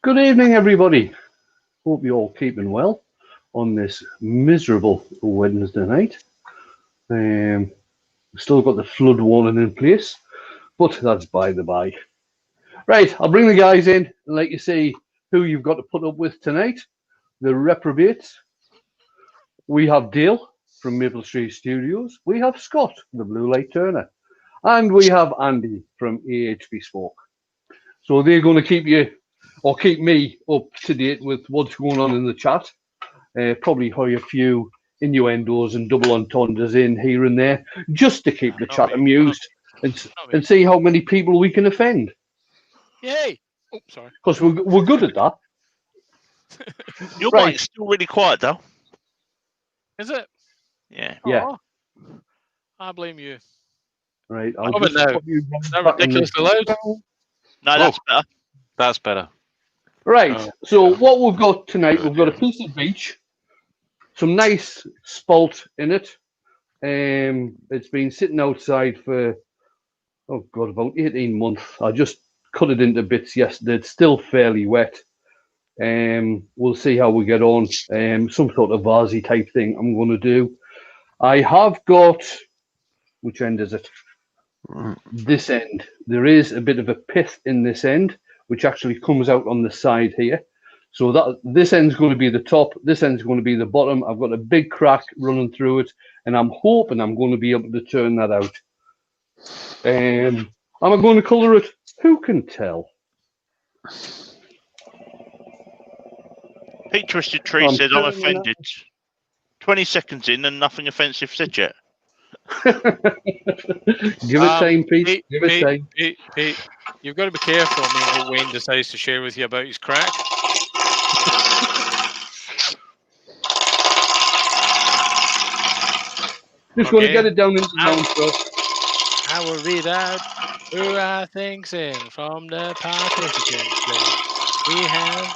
Good evening, everybody. Hope you're all keeping well on this miserable Wednesday night. We've still got the flood warning in place, but that's by the by. Right, I'll bring the guys in and let you see who you've got to put up with tonight. The reprobates. We have Dale from Maple Street Studios. We have Scott, the Blue Light Turner. And we have Andy from AHP Spoke. So they're going to keep me up to date with what's going on in the chat. Probably a few innuendos and double entendres in here and there, just to keep the chat amused and see how many people we can offend. Yay! Oh, sorry. Because we're good at that. Your mic's still really quiet, though. Is it? Yeah. Yeah. Oh, I blame you. Right. How about now? Is that ridiculously loud? No, that's better. That's better. Right. So what we've got tonight, we've got a piece of beach, some nice spalt in it. It's been sitting outside for about 18 months. I just cut it into bits yesterday. It's still fairly wet. We'll see how we get on. Some sort of varsy type thing I'm going to do. I have got, which end is it? This end. There is a bit of a pith in this end, which actually comes out on the side here. So that this end's going to be the top, this end's going to be the bottom. I've got a big crack running through it, and I'm hoping I'm going to be able to turn that out. Am I going to colour it? Who can tell? Pete Twisted Tree said, I'm offended. 20 seconds in and nothing offensive said yet. Give it time, Pete. Give it time. Pete, you've got to be careful what Wayne decides to share with you about his crack. Just going to get it down into the mount first. I will read out who I think's in from the participants. We have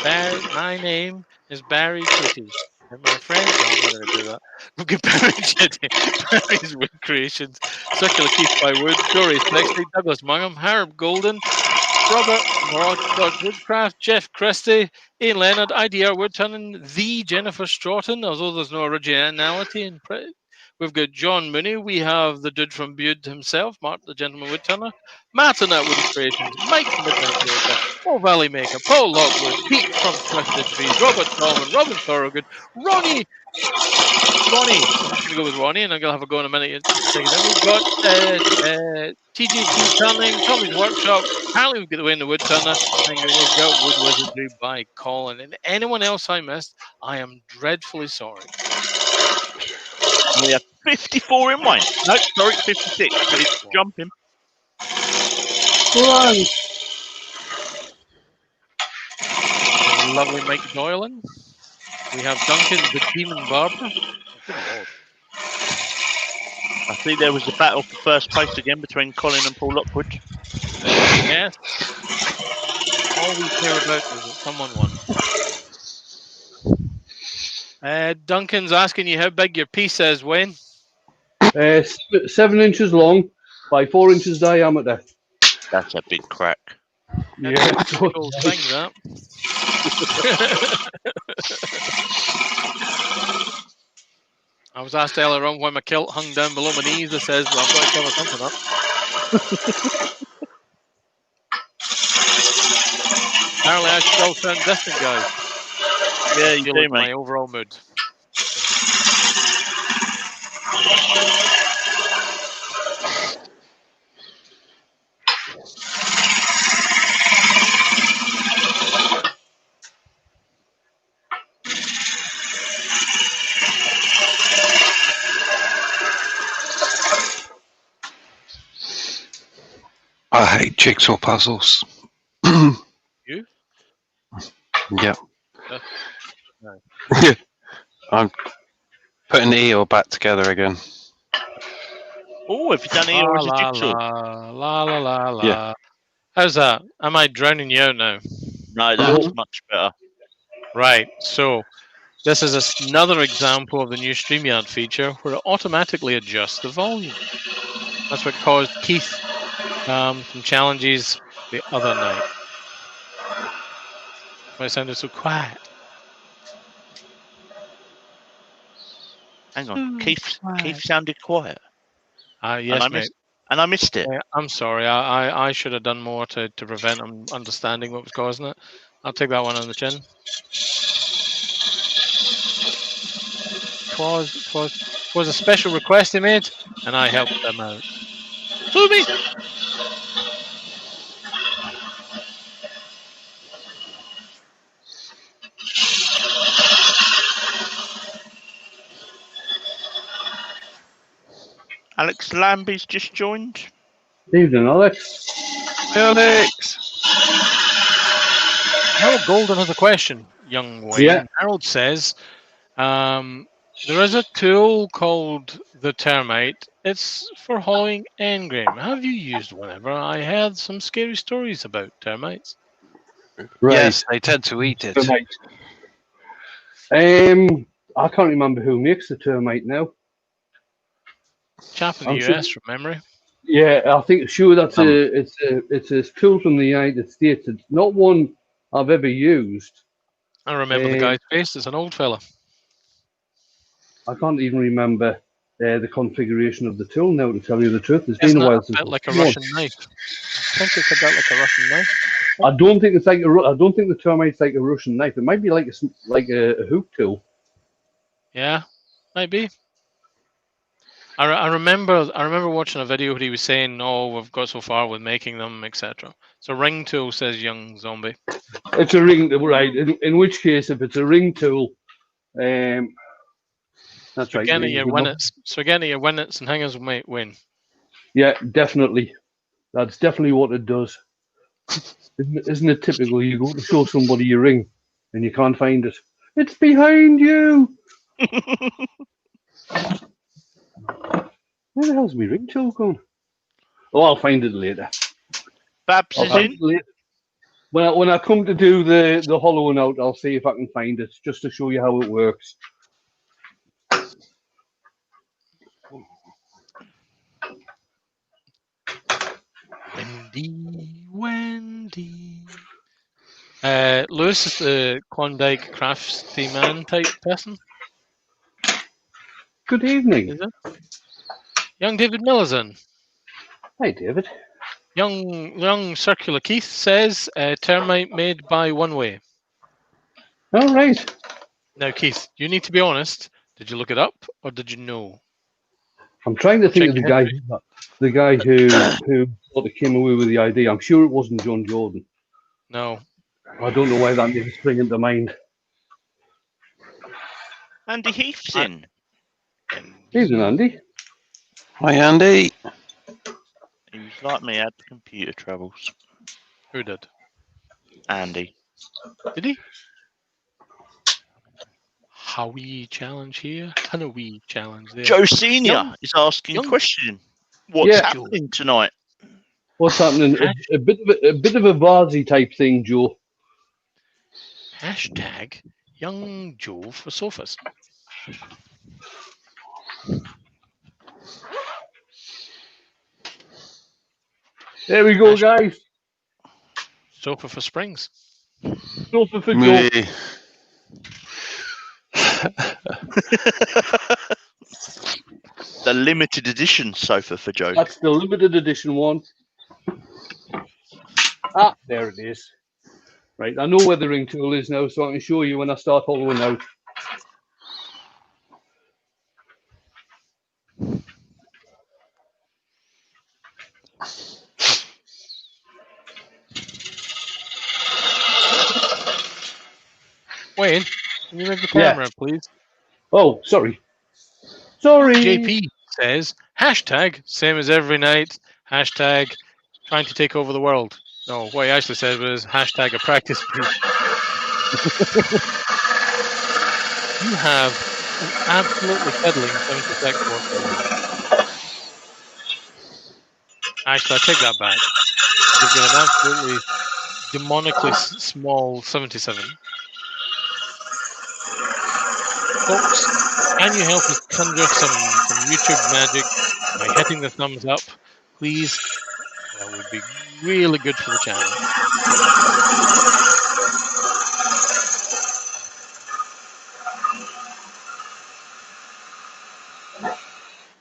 Barry. My name is Barry Kitty. And my friend, I'm not going to do that. We've got Barry Kitty, Barry's Wood Creations, Circular Keith by Wood, Dory Slexley, Douglas Mungham, Harb Golden, Robert Morocco Woodcraft, Jeff Christie, Ian Leonard, IDR Woodturning, the Jennifer Stroughton, although there's no originality in We've got John Mooney. We have the dude from Bude himself, Mark the Gentleman Woodturner, Martin at Wood Creations, Mike from Midnight Yoga, Paul Valley Maker, Paul Lockwood, Pete from Twisted Trees, Robert Tallman, Robin Thorogood, Ronnie. I'm going to go with Ronnie, and I'm going to have a go in a minute. Then we've got TGT Turning, Tommy's Workshop, apparently we've got the way in the Woodturner, and we've got Wood Wizardry by Colin. And anyone else I missed, I am dreadfully sorry. We have 54 in mine. No, sorry, 56. But it's jumping. Right. Lovely Mike Doylan. We have Duncan the Demon Barber. I see there was a battle for first place again between Colin and Paul Lockwood. Yes. All we care about is that someone won. Duncan's asking you how big your piece is, Wayne. 7 inches long by 4 inches diameter. That's a big crack. Yeah. Cool thing, that. I was asked earlier on why my kilt hung down below my knees. It says, well, I've got to cover something up. Apparently I still sound distant, guys. Yeah, you do, mate. My overall mood. I hate jigsaw puzzles. You? Yeah. No. I'm putting Eeyore back together again. Oh, have you done Eeyore as a jigsaw? La la la la. Yeah. How's that? Am I drowning you out now? No, that's much better. Right, so this is another example of the new StreamYard feature where it automatically adjusts the volume. That's what caused Keith some challenges the other night. Why it sounded so quiet. Hang on. So Keith quiet. sounded quiet. Yes, mate. And I missed it. Yeah, I'm sorry. I should have done more to prevent him understanding what was causing it. I'll take that one on the chin. Twas a special request he made, and I helped him out. To me. Alex Lambie's just joined. Evening, Alex. Alex! Harold Golden has a question, young Wayne. Yeah. Harold says, there is a tool called the termite. It's for hollowing engram. Have you used one ever? I heard some scary stories about termites. Right. Yes, they tend to eat it. Termite. I can't remember who makes the termite now. Chap in the I'm sure- US, from memory. Yeah, I think that's it's a tool from the United States. It's not one I've ever used. I remember the guy's face. It's an old fella. I can't even remember the configuration of the tool now, to tell you the truth. It's been Isn't a that while a since bit like a I've done Russian knife? I think it's a bit like a Russian knife. I don't think it's like I don't think the termite's like a Russian knife. It might be like a hook tool. Yeah, might be. I remember watching a video where he was saying, "Oh, we've got so far with making them, etc." So ring tool, says young zombie. It's a ring, right? In which case, if it's a ring tool, that's right. Spaghetti your winnets and hangers might win. Yeah, definitely. That's definitely what it does. Isn't it typical? You go to show somebody your ring and you can't find it. It's behind you. Where the hell's my ring tool gone? Oh, I'll find it later. Babs I'll is find in. it later. When I come to do the hollowing out, I'll see if I can find it, just to show you how it works. Wendy. Lewis is the Klondike crafty man type person. Good evening. Is it? Young David Miller's in. Hi, David. Young Circular Keith says termite made by One Way. All right. Now, Keith, you need to be honest. Did you look it up or did you know? I'm trying to think Check of the your guy who sort of came away with the idea. I'm sure it wasn't John Jordan. No. I don't know why that didn't spring into mind. Andy Heath's in. Evening, Andy. Hi, Andy. He was like me, had computer troubles. Who did? Andy. Did he? How we challenge here? Ton of we challenge there. Joe Senior Young- is asking a young- question. What's Yeah. happening tonight? What's happening? A bit of a Varsy type thing, Joe. Hashtag young Joe for sofas. There we go, guys. Sofa for springs. Sofa for Joe. Me. The limited edition sofa for Joe. That's the limited edition one. Ah, there it is. Right, I know where the ring tool is now, so I can show you when I start hollowing out. Wayne, can you move the camera, please? Oh, sorry. Sorry. JP says, hashtag, same as every night, hashtag, trying to take over the world. No, what he actually said was hashtag a practice brief. You have an absolutely fiddling 76 work. Actually, I take that back. You've got an absolutely demonically small 77. Folks, can you help us conjure some YouTube magic by hitting the thumbs up, please? That would be really good for the channel.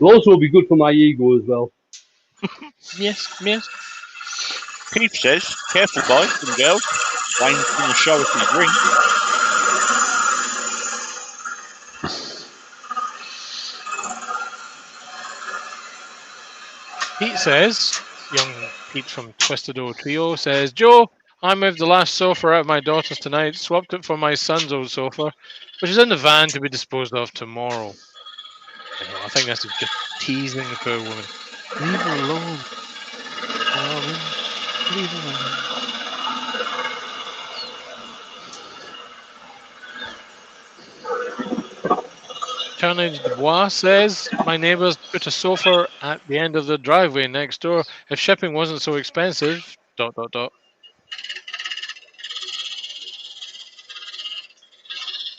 Also will be good for my ego as well. Yes, yes. Keith says, careful, boys and girls. Wayne's going to show us his ring. Pete says, young Pete from Twisted O Trio says, Joe, I moved the last sofa out of my daughter's tonight, swapped it for my son's old sofa, which is in the van to be disposed of tomorrow. I know, I think this is just teasing the poor woman. Leave her alone. You know what I mean? Leave her alone. Carnage Dubois says, my neighbours put a sofa at the end of the driveway next door. If shipping wasn't so expensive, ...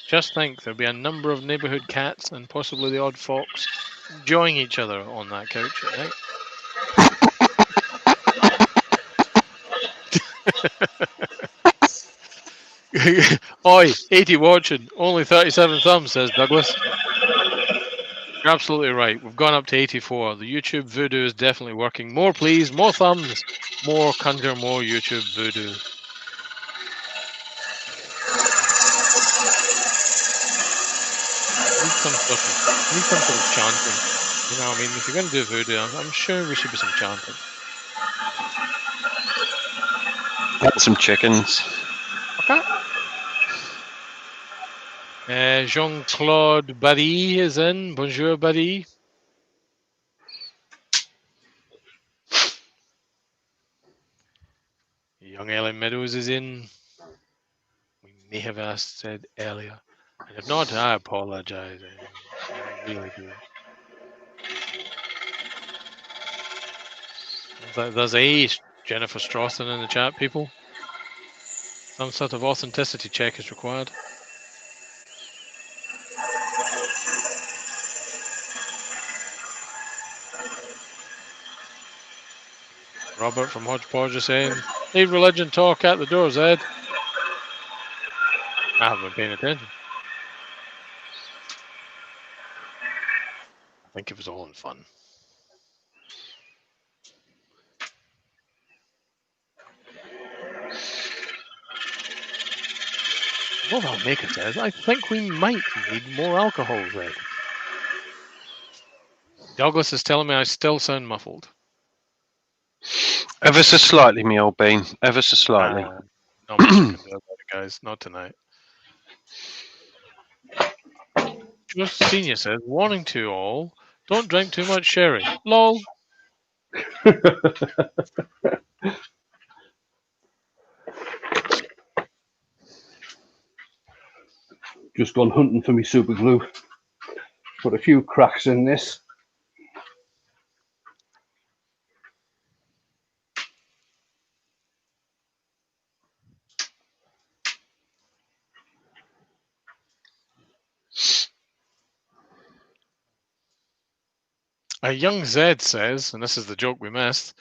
Just think, there'll be a number of neighbourhood cats and possibly the odd fox enjoying each other on that couch at night. Oi, 80 watching, only 37 thumbs, says Douglas. You're absolutely right. We've gone up to 84. The YouTube voodoo is definitely working. More please, more thumbs, more conjure, more YouTube voodoo. Need some sort of chanting. You know what I mean? If you're going to do voodoo, I'm sure there should be some chanting. Had some chickens. Okay. Jean-Claude Barry is in. Bonjour, Barry. Young Ellen Meadows is in. We may have said earlier. And if not, I apologize. I really do. There's a Jennifer Strawson in the chat, people. Some sort of authenticity check is required. Robert from Hodgepodge is saying, leave religion talk at the door, Zed. I haven't been paying attention. I think it was all in fun. Mobile Maker says, I think we might need more alcohol, Zed. Douglas is telling me I still sound muffled. Ever so slightly, me old bean. Ever so slightly. Not much I can do about it, guys. Not tonight. Just Senior says, warning to all, don't drink too much sherry. Lol. Just gone hunting for me super glue. Put a few cracks in this. A young Zed says, and this is the joke we missed,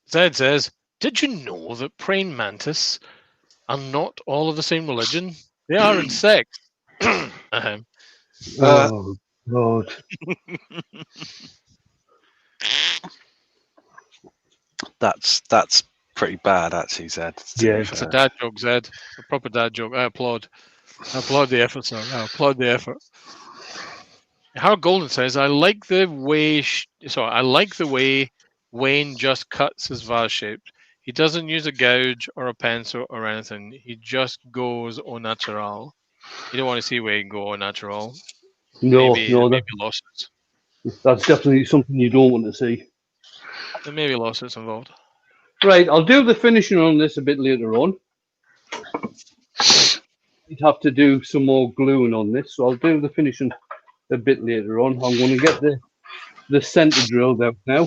Zed says, did you know that praying mantis are not all of the same religion? They are insects. Oh, Lord. That's pretty bad, actually, Zed. Yeah. It's a dad joke, Zed. A proper dad joke. I applaud. I applaud the effort, sir. I applaud the effort. Howard Golden says, I like the way Wayne just cuts his vase shapes. He doesn't use a gouge or a pencil or anything. He just goes au natural. You don't want to see Wayne go au natural. No, Maybe losses. that's definitely something you don't want to see. There may be losses involved. Right, I'll do the finishing on this a bit later on. You'd have to do some more gluing on this, so I'll do the finishing a bit later on. I'm going to get the centre drilled out now.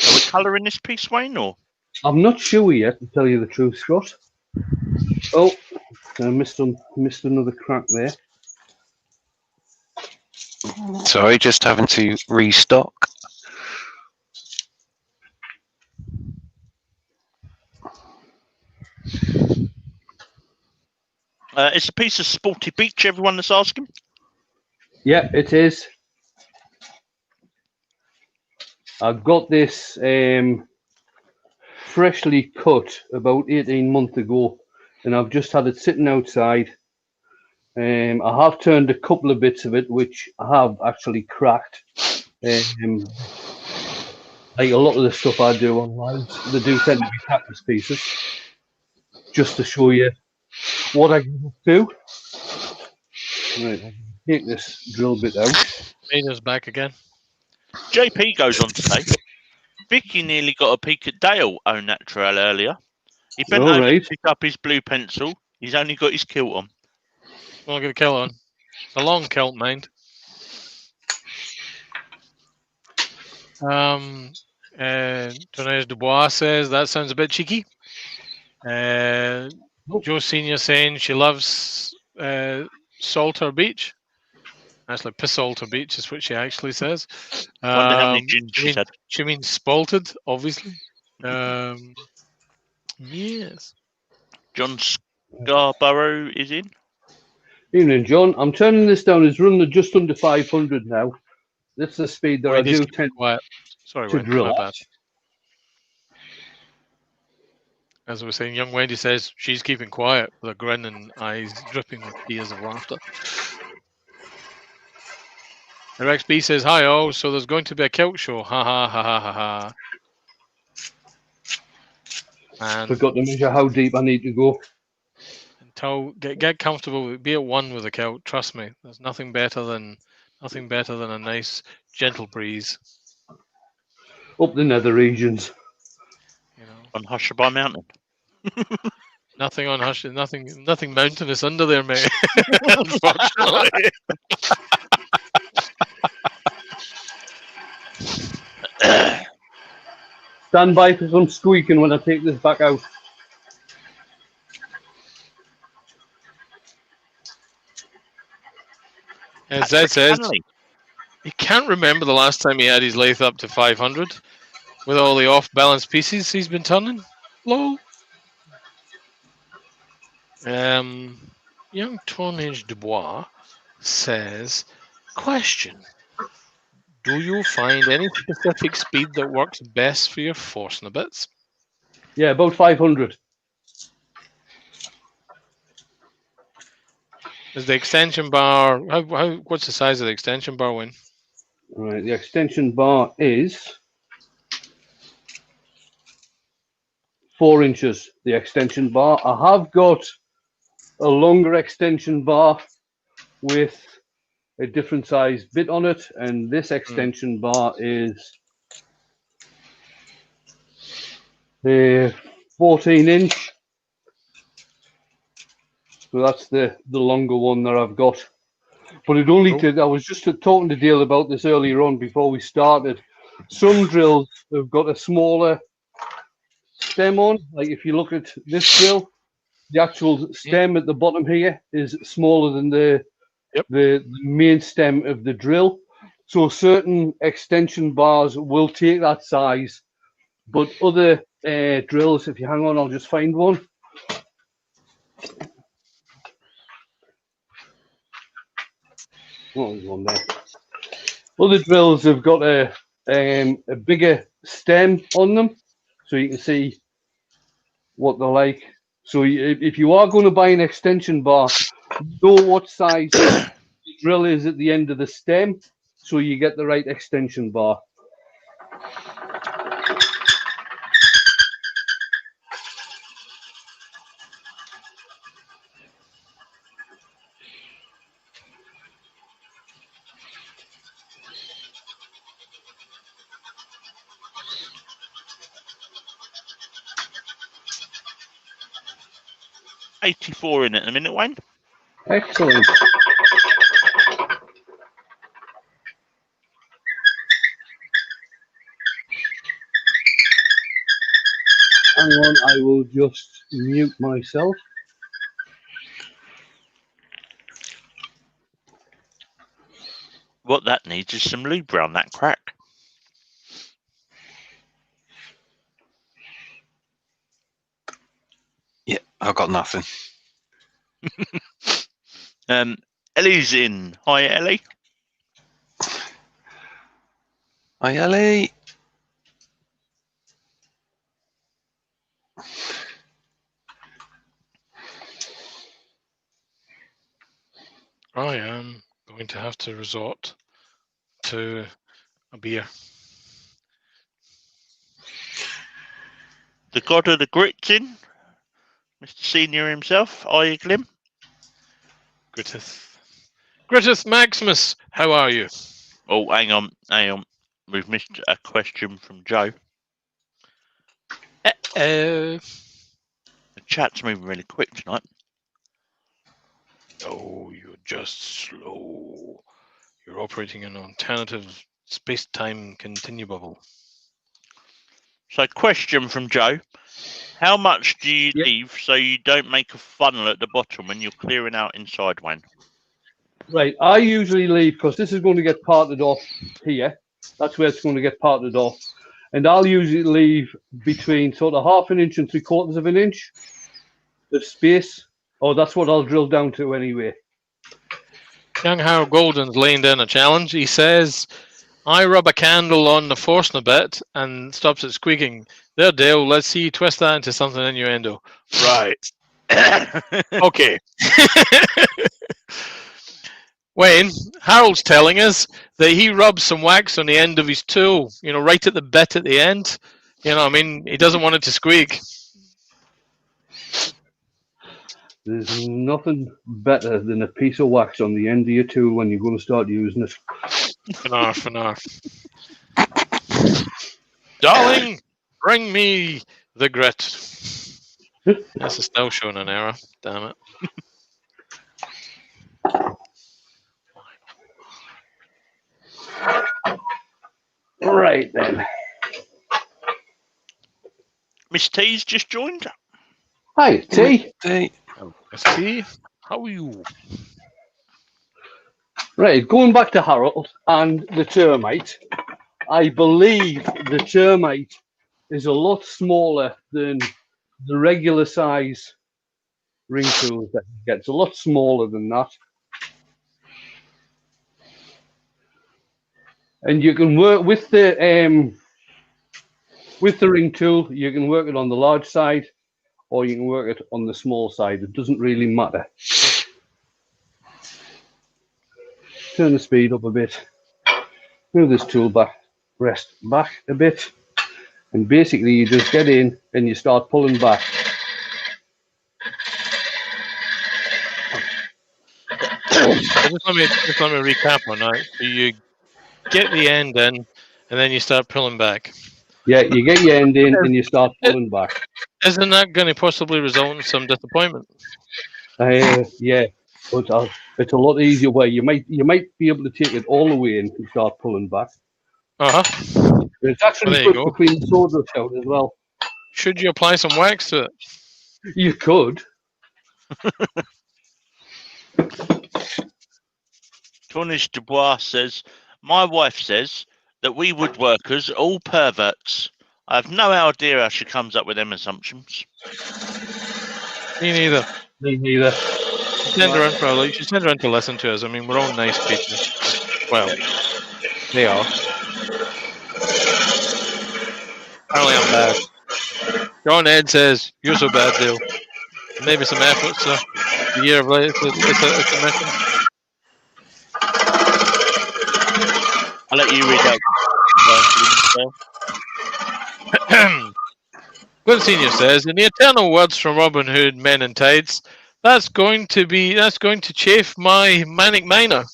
Are we colouring this piece, Wayne, or? I'm not sure yet, to tell you the truth, Scott. Oh, I missed another crack there. Sorry, just having to restock. It's a piece of Sporty Beach, everyone that's asking. Yeah, it is. I got this freshly cut about 18 months ago, and I've just had it sitting outside. I have turned a couple of bits of it, which I have actually cracked. Like a lot of the stuff I do online, they do tend to be practice pieces, just to show you what I can do. Right, I'll take this drill bit out. Raider's back again. JP goes on to say, Vicky nearly got a peek at Dale au naturel earlier. He bent All over right. to pick up his blue pencil. He's only got his kilt on. I'll get a kilt on. It's a long kilt, mind. Tornez Dubois says that sounds a bit cheeky. Joe Senior saying she loves Salter Beach. Actually, Pissalter Beach is what she actually says. Wonder how many gins she's had. She means spalted, obviously. Yes. John Scarborough is in. Evening, John. I'm turning this down. It's running at just under 500 now. That's the speed that I do tend quiet. Sorry, to Wendy, drill my at. bad. As I was saying, young Wendy says she's keeping quiet with a grin and eyes dripping with tears of laughter. The Rex B says, hi all, so there's going to be a kilt show. Ha ha ha ha ha ha. And Forgot to measure how deep I need to go. until get comfortable, be at one with a kilt. Trust me, there's nothing better than a nice gentle breeze. Up the nether regions. You know, On Hushabye Mountain. nothing on Hush, nothing mountainous under there, mate. Unfortunately. Stand by for some squeaking when I take this back out. As Zed says, he can't remember the last time he had his lathe up to 500 with all the off-balance pieces he's been turning. Lol. Young Tornage Dubois says, question. Do you find any specific speed that works best for your force bits? Yeah, about 500. Is the extension bar, what's the size of the extension bar, Win? Right, the extension bar is 4 inches. The extension bar. I have got a longer extension bar with a different size bit on it, and this extension bar is a 14-inch. So that's the longer one that I've got. But it only did. I was just talking to Dale about this earlier on before we started. Some drills have got a smaller stem on. Like if you look at this drill, the actual stem at the bottom here is smaller than the main stem of the drill. So certain extension bars will take that size, but other drills, if you hang on, I'll just find one. Oh, there's one there. Other drills have got a bigger stem on them, so you can see what they're like. So if you are going to buy an extension bar, know what size the drill is at the end of the stem, so you get the right extension bar. $84 in it in a minute, Wayne. Excellent. Hang on, I will just mute myself. What that needs is some lube around that crack. Yeah, I've got nothing. Ellie's in. Hi, Ellie. Hi, Ellie. I am going to have to resort to a beer. The god of the grits in, Mr. Senior himself, are you, Glim? Gritus Maximus, how are you? Oh, hang on. We've missed a question from Joe. Uh-oh. The chat's moving really quick tonight. Oh, you're just slow. You're operating in an alternative space-time continuum. So, question from Joe. How much do you Yep. leave so you don't make a funnel at the bottom when you're clearing out inside one? Right, I usually leave because this is going to get parted off here. That's where it's going to get parted off. And I'll usually leave between sort of 1/2 inch and 3/4 of an inch of space. Oh, that's what I'll drill down to anyway. Young Harold Golden's laying down a challenge. He says, I rub a candle on the force a bit and stops it squeaking. There, Dale, let's see you twist that into something innuendo. Right. Okay. Wayne, Harold's telling us that he rubs some wax on the end of his tool, right at the bit at the end. He doesn't want it to squeak. There's nothing better than a piece of wax on the end of your tool when you're going to start using it. Fanar. Darling, bring me the grit. This is still showing an error. Damn it. Right then. Miss T's just joined. Hi, T. T, how are you? Right, going back to Harold and the termite, I believe the termite is a lot smaller than the regular size ring tools that you get. It's a lot smaller than that. And you can work with the ring tool, you can work it on the large side or you can work it on the small side. It doesn't really matter. Turn the speed up a bit. Move this tool back, rest back a bit. And basically you just get in and you start pulling back. Just let me recap on that. So you get the end in and then you start pulling back. Yeah, you get your end in and you start pulling back. Isn't that going to possibly result in some disappointment? Yeah, but it's a lot easier way. You might be able to take it all the way in and start pulling back. It's actually good for cleaning sawdust out as well. Should you apply some wax to it? You could. Cornish Dubois says, my wife says that we woodworkers are all perverts. I have no idea how she comes up with them assumptions. Me neither. Send her in to listen to us. I mean, we're all nice people. Well, they are. Apparently I'm bad. John Ed says, you're so bad, Dale. Maybe some effort, sir. A year of late, it's a mission. I'll let you read out. Glenn Senior says, in the eternal words from Robin Hood, Men in Tights, that's going to chafe my manic miner.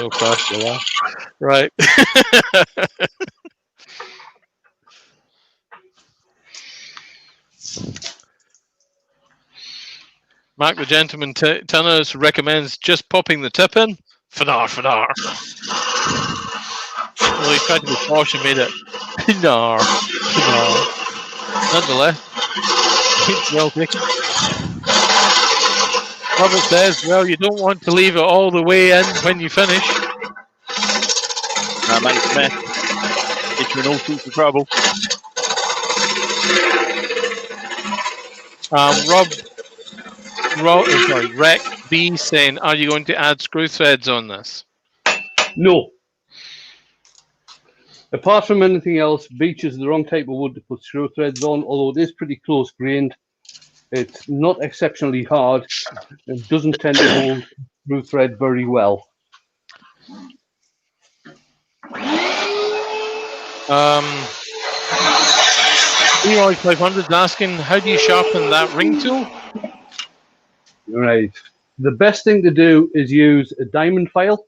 No question, right. Mark the Gentleman Tunners recommends just popping the tip in. Fanar. Well, he tried to be posh and made it Fanar. Nonetheless, it's well taken. Robert says, well, you don't want to leave it all the way in when you finish. That makes a mess. It's in all sorts of trouble. Rex B saying, are you going to add screw threads on this? No. Apart from anything else, beech is the wrong type of wood to put screw threads on, although it is pretty close grained. It's not exceptionally hard and doesn't tend to hold screw thread very well. Leroy 500 is asking, how do you sharpen that ring tool? Right. The best thing to do is use a diamond file.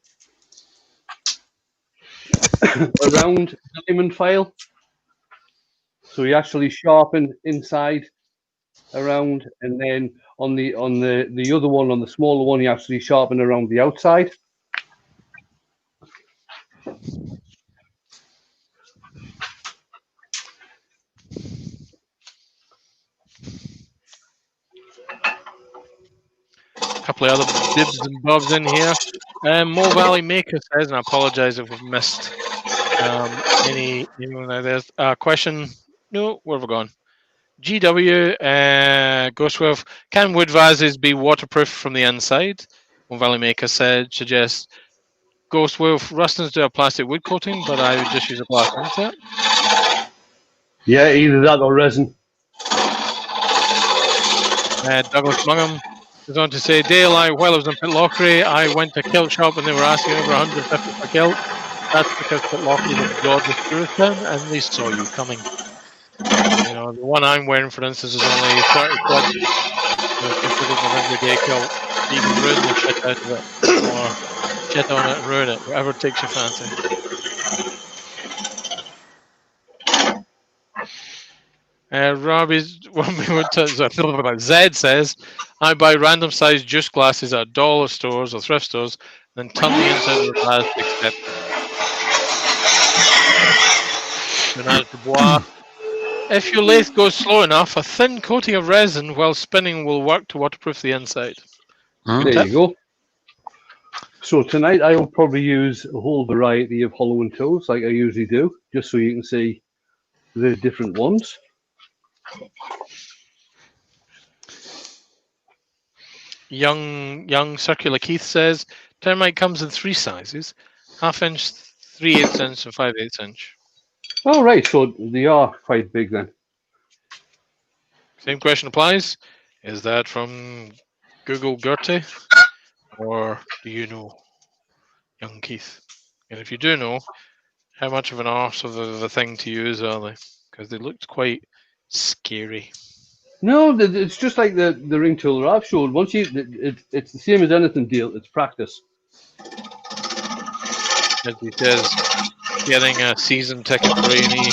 A round diamond file. So you actually sharpen inside around, and then on the other one, on the smaller one, you actually sharpen around the outside. A couple of other bibs and bobs in here. Mo Valley Maker says, and I apologize if we've missed any. There's a question. No, where have we gone? GW Ghostwolf, can wood vases be waterproof from the inside? Mo Valley Maker suggests Ghostwolf, Rustins do a plastic wood coating, but I would just use a glass insert. Yeah, either that or resin. Douglas Mungham goes on to say, daylight, while I was in Pitlochry, I went to a kilt shop and they were asking over 150 per kilt. That's because Pitlochry is a gorgeous tourist town and they saw you coming. You know, the one I'm wearing, for instance, is only 30 quid. You know, considered an everyday kilt. You can ruin the shit out of it, or shit on it and ruin it, whatever takes your fancy. Robbie's Zed says, I buy random sized juice glasses at dollar stores or thrift stores, then turn the inside of the glass to accept them. Menage Dubois. If your lathe goes slow enough, a thin coating of resin while spinning will work to waterproof the inside. There you go. So tonight I will probably use a whole variety of hollowing tools like I usually do, just so you can see the different ones. Young Circular Keith says, termite comes in 3 sizes, 1/2 inch, 3/8 inch, and 5/8 inch. Oh, right, so they are quite big then. Same question applies. Is that from Google Gertie? Or do you know, young Keith? And if you do know, how much of an arse of a thing to use are they? Because they looked quite scary. No, it's just like the ring tool that I've showed. Once it's the same as anything, Dale. It's practice. As he says, getting a season ticket for A&E.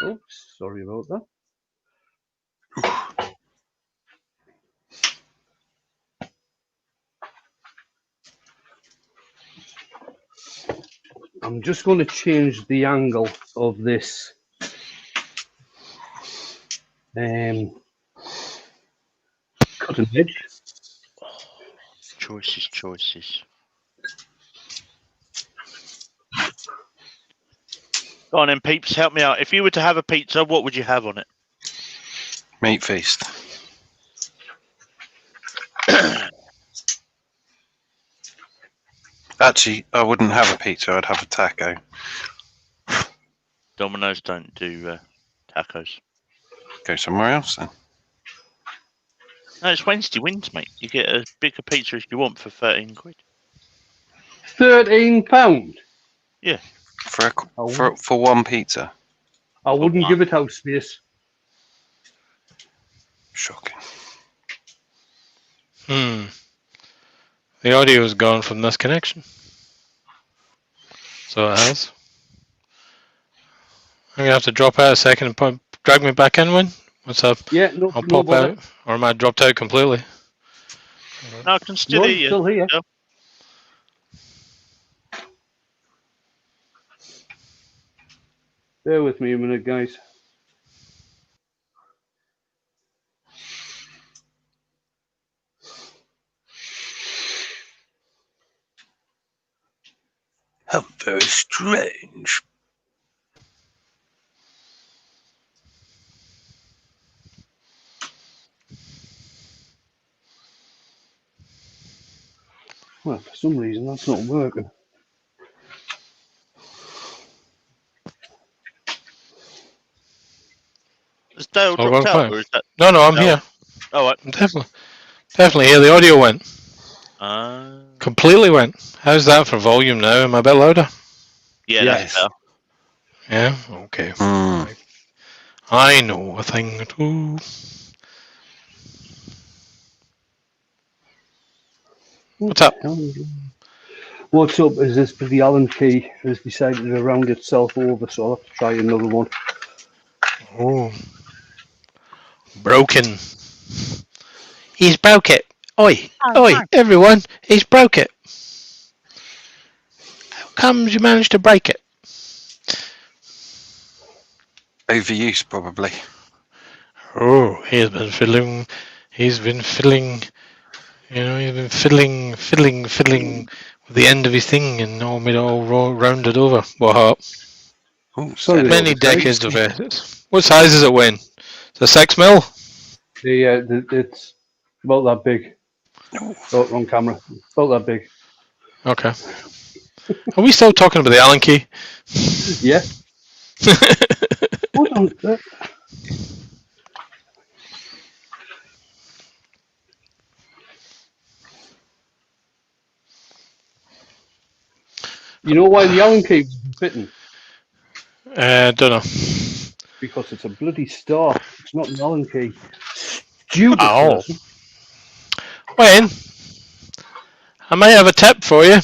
Oh, sorry about that. I'm just going to change the angle of this cutting edge. Choices. Go on then, peeps. Help me out. If you were to have a pizza, what would you have on it? Meat feast. Actually, I wouldn't have a pizza. I'd have a taco. Domino's don't do tacos. Go somewhere else then. No, it's Wednesday wins, mate. You get as big a pizza as you want for 13 quid. £13. For one pizza. I wouldn't give it house space. Shocking. The audio is gone from this connection. So it has. I'm gonna have to drop out a second and drag me back in one. What's up? Yeah, no, I'll no pop out, or am I dropped out completely? No, I can still hear you. Still here. Yeah. Bear with me a minute, guys. How very strange. Well, for some reason, that's not working. Is Dale Oh, dropped well, out, fine. or is that? No, I'm Dale? here. Oh, right. I'm definitely here. The audio went. Completely went. How's that for volume now? Am I a bit louder? Yeah, Yes. that's better. Yeah? Okay. Mm. I know a thing or two. What's up? What's up is this bloody Allen key has decided to round itself over, so I'll have to try another one. Oh. Broken. He's broke it. Oi, oi, everyone, he's broke it. How comes you managed to break it? Overuse, probably. Oh, he's been fiddling, you know, he's been fiddling with the end of his thing and all made it all rounded over. What? Ooh, Sorry, steady. Many decades of it. What size is it, Wayne? Is it 6 mil? It's about that big. Oh, wrong camera. About that big. Okay. Are we still talking about the Allen key? Yeah. Hold on. You know why the Allen key was fitting? Don't know. Because it's a bloody star. It's not an Allen key. Stupid Oh. person. Wayne, I might have a tip for you.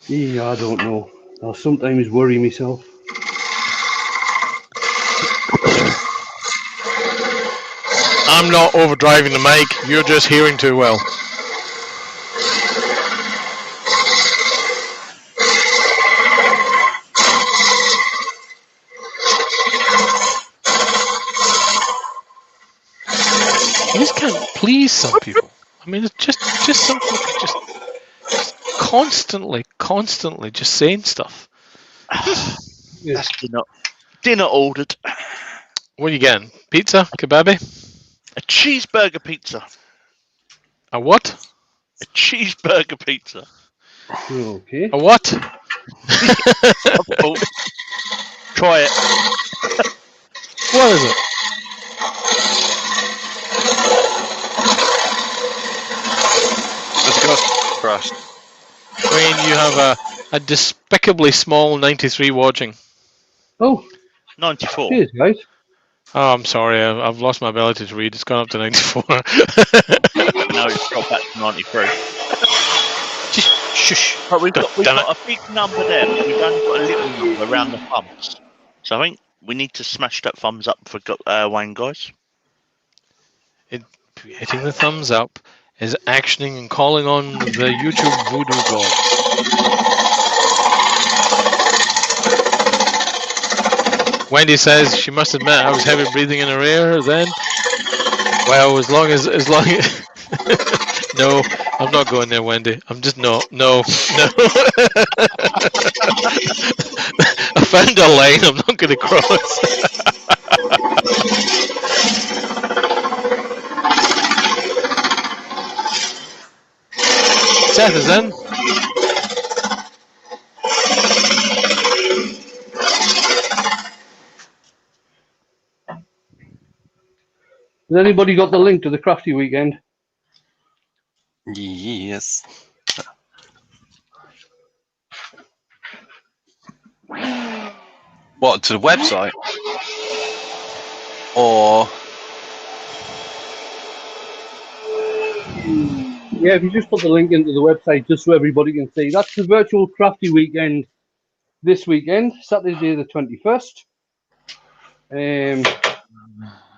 Yeah, I don't know. I sometimes worry myself. I'm not overdriving the mic, you're just hearing too well. You just can't please some people. I mean, it's just some people just constantly just saying stuff. That's dinner ordered. What are you getting? Pizza? Kebabi? A cheeseburger pizza. A what? A cheeseburger pizza. Okay. A what? Oh, try it. What is it? There's a ghost crust. Wayne, you have a despicably small 93 watching. Oh, 94. cheers, guys. Oh, I'm sorry, I've lost my ability to read. It's gone up to 94. Now it's got back to 93. Just shush. But we've got Damn a big number there, but we've only got a little number around the thumbs. So I think we need to smash that thumbs up for Wayne, guys. Hitting the thumbs up is actioning and calling on the YouTube voodoo god. Wendy says she must admit I was heavy breathing in her ear then. Well, as long as No, I'm not going there, Wendy. I'm just no. I found a line I'm not going to cross. Seth is in. Has anybody got the link to the crafty weekend? Yes. What, to the website? Or Yeah, if you just put the link into the website just so everybody can see. That's the virtual crafty weekend this weekend, Saturday the 21st.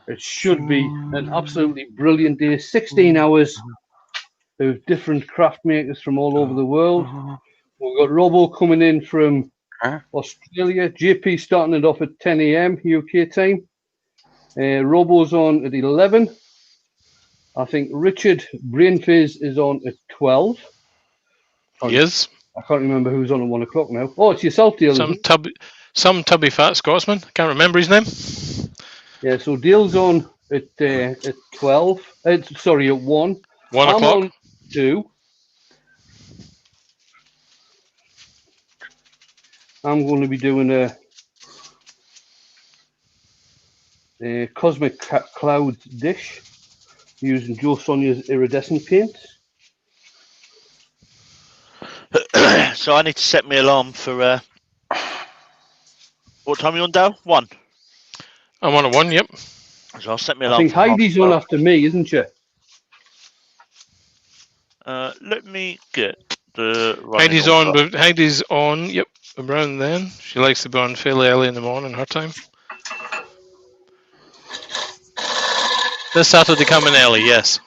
It should be an absolutely brilliant day. 16 hours of different craft makers from all over the world. We've got Robo coming in from Australia. JP starting it off at 10 a.m. UK time. Robo's on at 11. I think Richard Brainfizz is on at 12. Yes. I can't remember who's on at 1 o'clock now. Oh, it's yourself, Dale. Some tubby fat Scotsman. Can't remember his name. Yeah, so Dale's on at 12. Sorry, at 1. 1 I'm o'clock. on 2. I'm going to be doing a Cosmic Clouds dish using Joe Sonia's iridescent paints. So I need to set my alarm for what time are you on, Dale? 1. I'm on at 1. Yep. So I'll set my I alarm. think Heidi's on after me, isn't she? Let me get the. Heidi's on. But Heidi's on. Yep. Around then. She likes to be on fairly early in the morning. Her time. This Saturday coming early. Yes.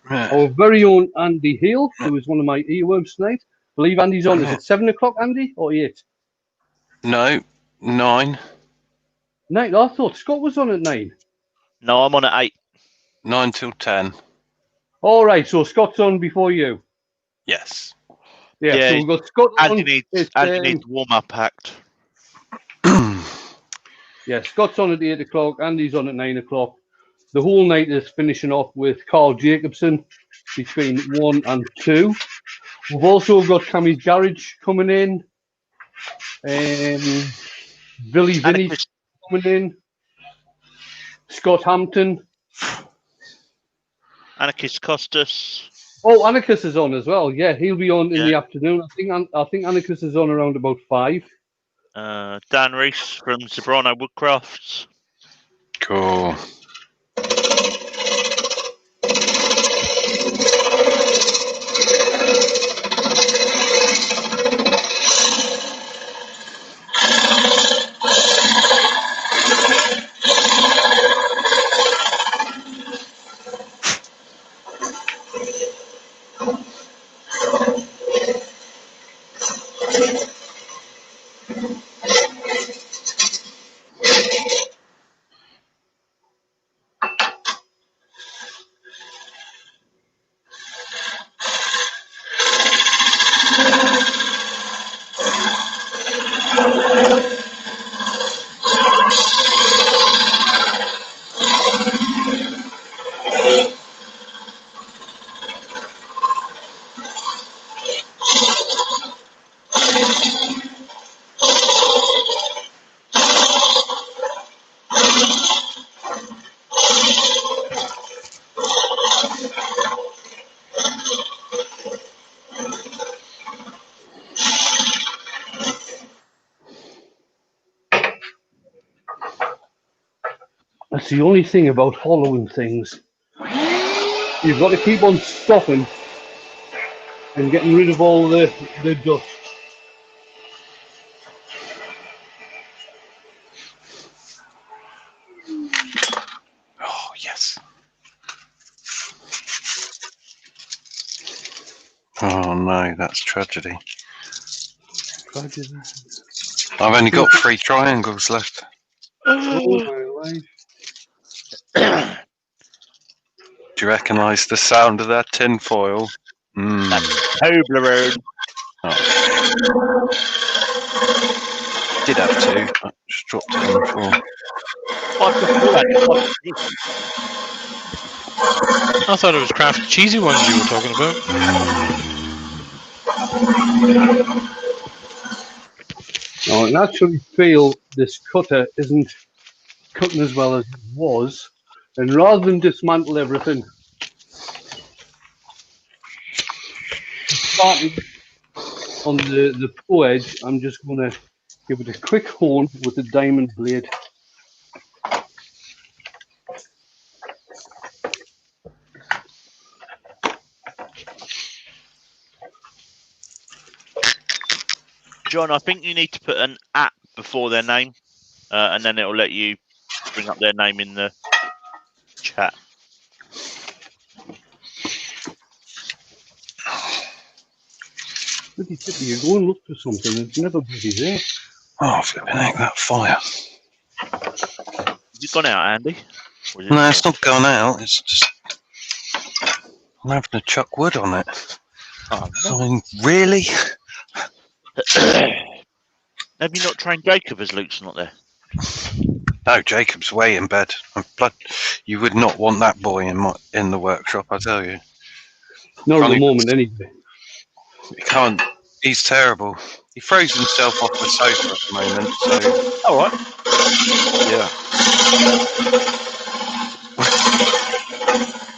Our very own Andy Hill, who is one of my earworms tonight. I believe Andy's on. Is it 7 o'clock, Andy, or 8? no, 9. 9. I thought Scott was on at 9. No, I'm on at 8. 9 till 10. All right, so Scott's on before you. Yes. Yeah, so we've got Scott on. Andy needs the warm-up act. Yeah, Scott's on at 8 o'clock. Andy's on at 9 o'clock. The whole night is finishing off with Carl Jacobson between 1 and 2. We've also got Cammy's Garage coming in. Billy Vinny coming in. Scott Hampton. Anarchist Costas. Oh, Anarchist is on as well. Yeah, he'll be on in the afternoon. I think Anarchist is on around about 5. Dan Reese from Zebrano Woodcrafts. Cool. That's the only thing about hollowing things. You've got to keep on stopping and getting rid of all the dust. Oh, yes. no, that's tragedy. Tragedy. I've only got 3 triangles left. Oh my life. Do you recognise the sound of that tin foil? Toblerone. Did have 2. I just dropped it on the floor. I thought it was Kraft cheesy ones you were talking about. No, I can actually feel this cutter isn't cutting as well as it was. And rather than dismantle everything, starting on the pro edge, I'm just going to give it a quick hone with the diamond blade. John, I think you need to put an @ before their name, and then it'll let you bring up their name in the chat. Bloody Tippy, you go and look for something, it's never bloody there. Oh, flipping heck, that fire. Has it gone out, Andy? Or is it No, it's not gone out. It's just... I'm having to chuck wood on it. Oh, I no. mean, really? Have you not trained Jacob as Luke's not there? No, Jacob's way in bed. You would not want that boy in the workshop, I tell you. Not at the moment, anyway. He can't. He's terrible. He throws himself off the sofa at the moment. So. All right. Yeah.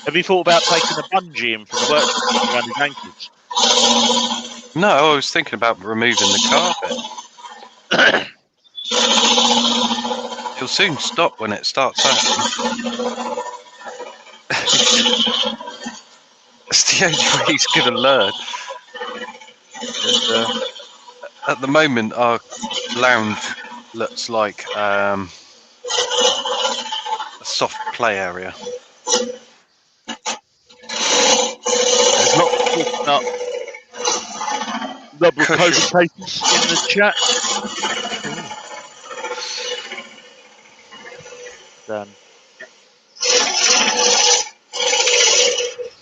Have you thought about taking a bungee in from the workshop around his ankles? No, I was thinking about removing the carpet. He'll soon stop when it starts happening. It's the only way he's going to learn. And, at the moment, our lounge looks like a soft play area. There's lots of talk about rubber COVID cases in the chat. Done.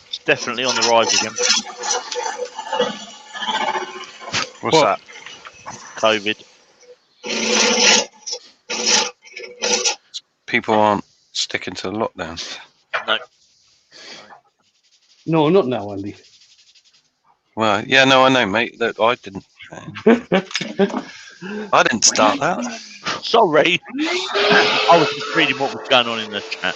It's definitely on the rise again. What's that? COVID. People aren't sticking to the lockdown. No. No, not now, Andy. Well, yeah, no, I know, mate. That I didn't. I didn't start that. Sorry. I was just reading what was going on in the chat.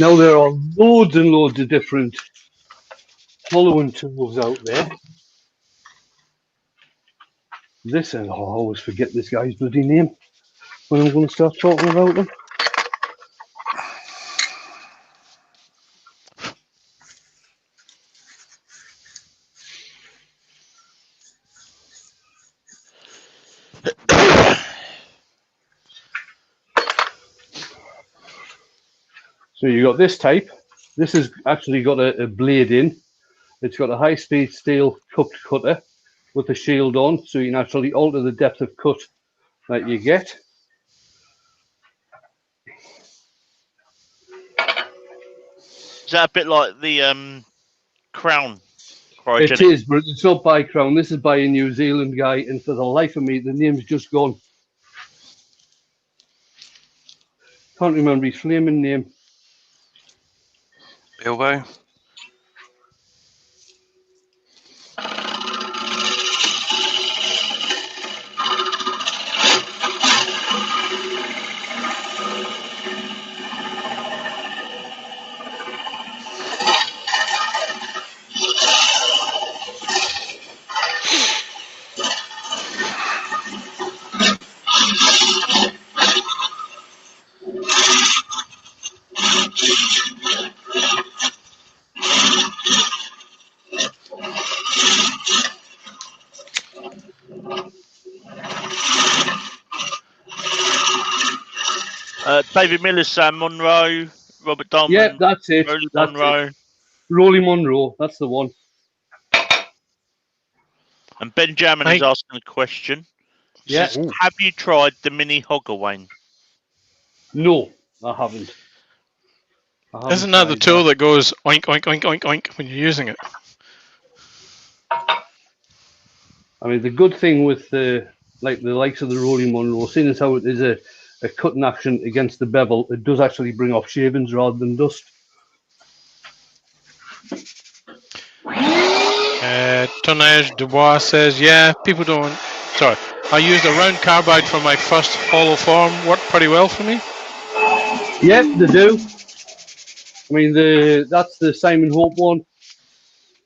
Now there are loads and loads of different following tools out there. This, and I always forget this guy's bloody name when I'm going to start talking about them. So you got this type. This has actually got a blade in. It's got a high-speed steel cupped cutter with a shield on, so you can actually alter the depth of cut that you get. Is that a bit like the Crown cryogenic? It is, but it's not by Crown. This is by a New Zealand guy, and for the life of me, the name's just gone. Can't remember his flaming name. Bilbo? David Miller, Sam Monroe, Robert Dolman, Yeah, that's it. Rolly That's Monroe, it. Rolly Monroe. That's the one. and Benjamin is Mike. asking a question. He Yeah. says, have you tried the mini Hoggerwain? No, I haven't. Isn't that the tool that goes oink, oink, oink, oink, oink when you're using it? I mean, the good thing with the likes of the Rolling Monroe, seeing as how it is a cutting action against the bevel, it does actually bring off shavings rather than dust. Tournage Dubois says, yeah, people don't. Sorry, I used a round carbide for my first hollow form. Worked pretty well for me. Yeah, they do. I mean, that's the Simon Hope one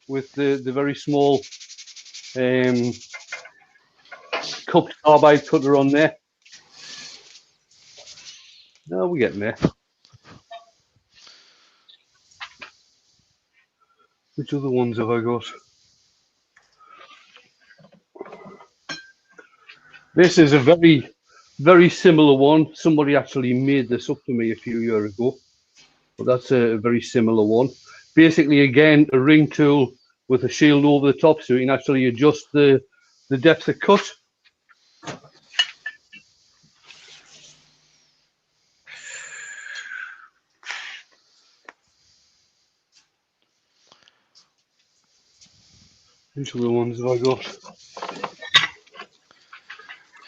with the very small cupped carbide cutter on there. No, we're getting there. Which other ones have I got? This is a very, very similar one. Somebody actually made this up for me a few years ago. But that's a very similar one. Basically, again, a ring tool with a shield over the top so you can actually adjust the depth of cut. Which other ones have I got?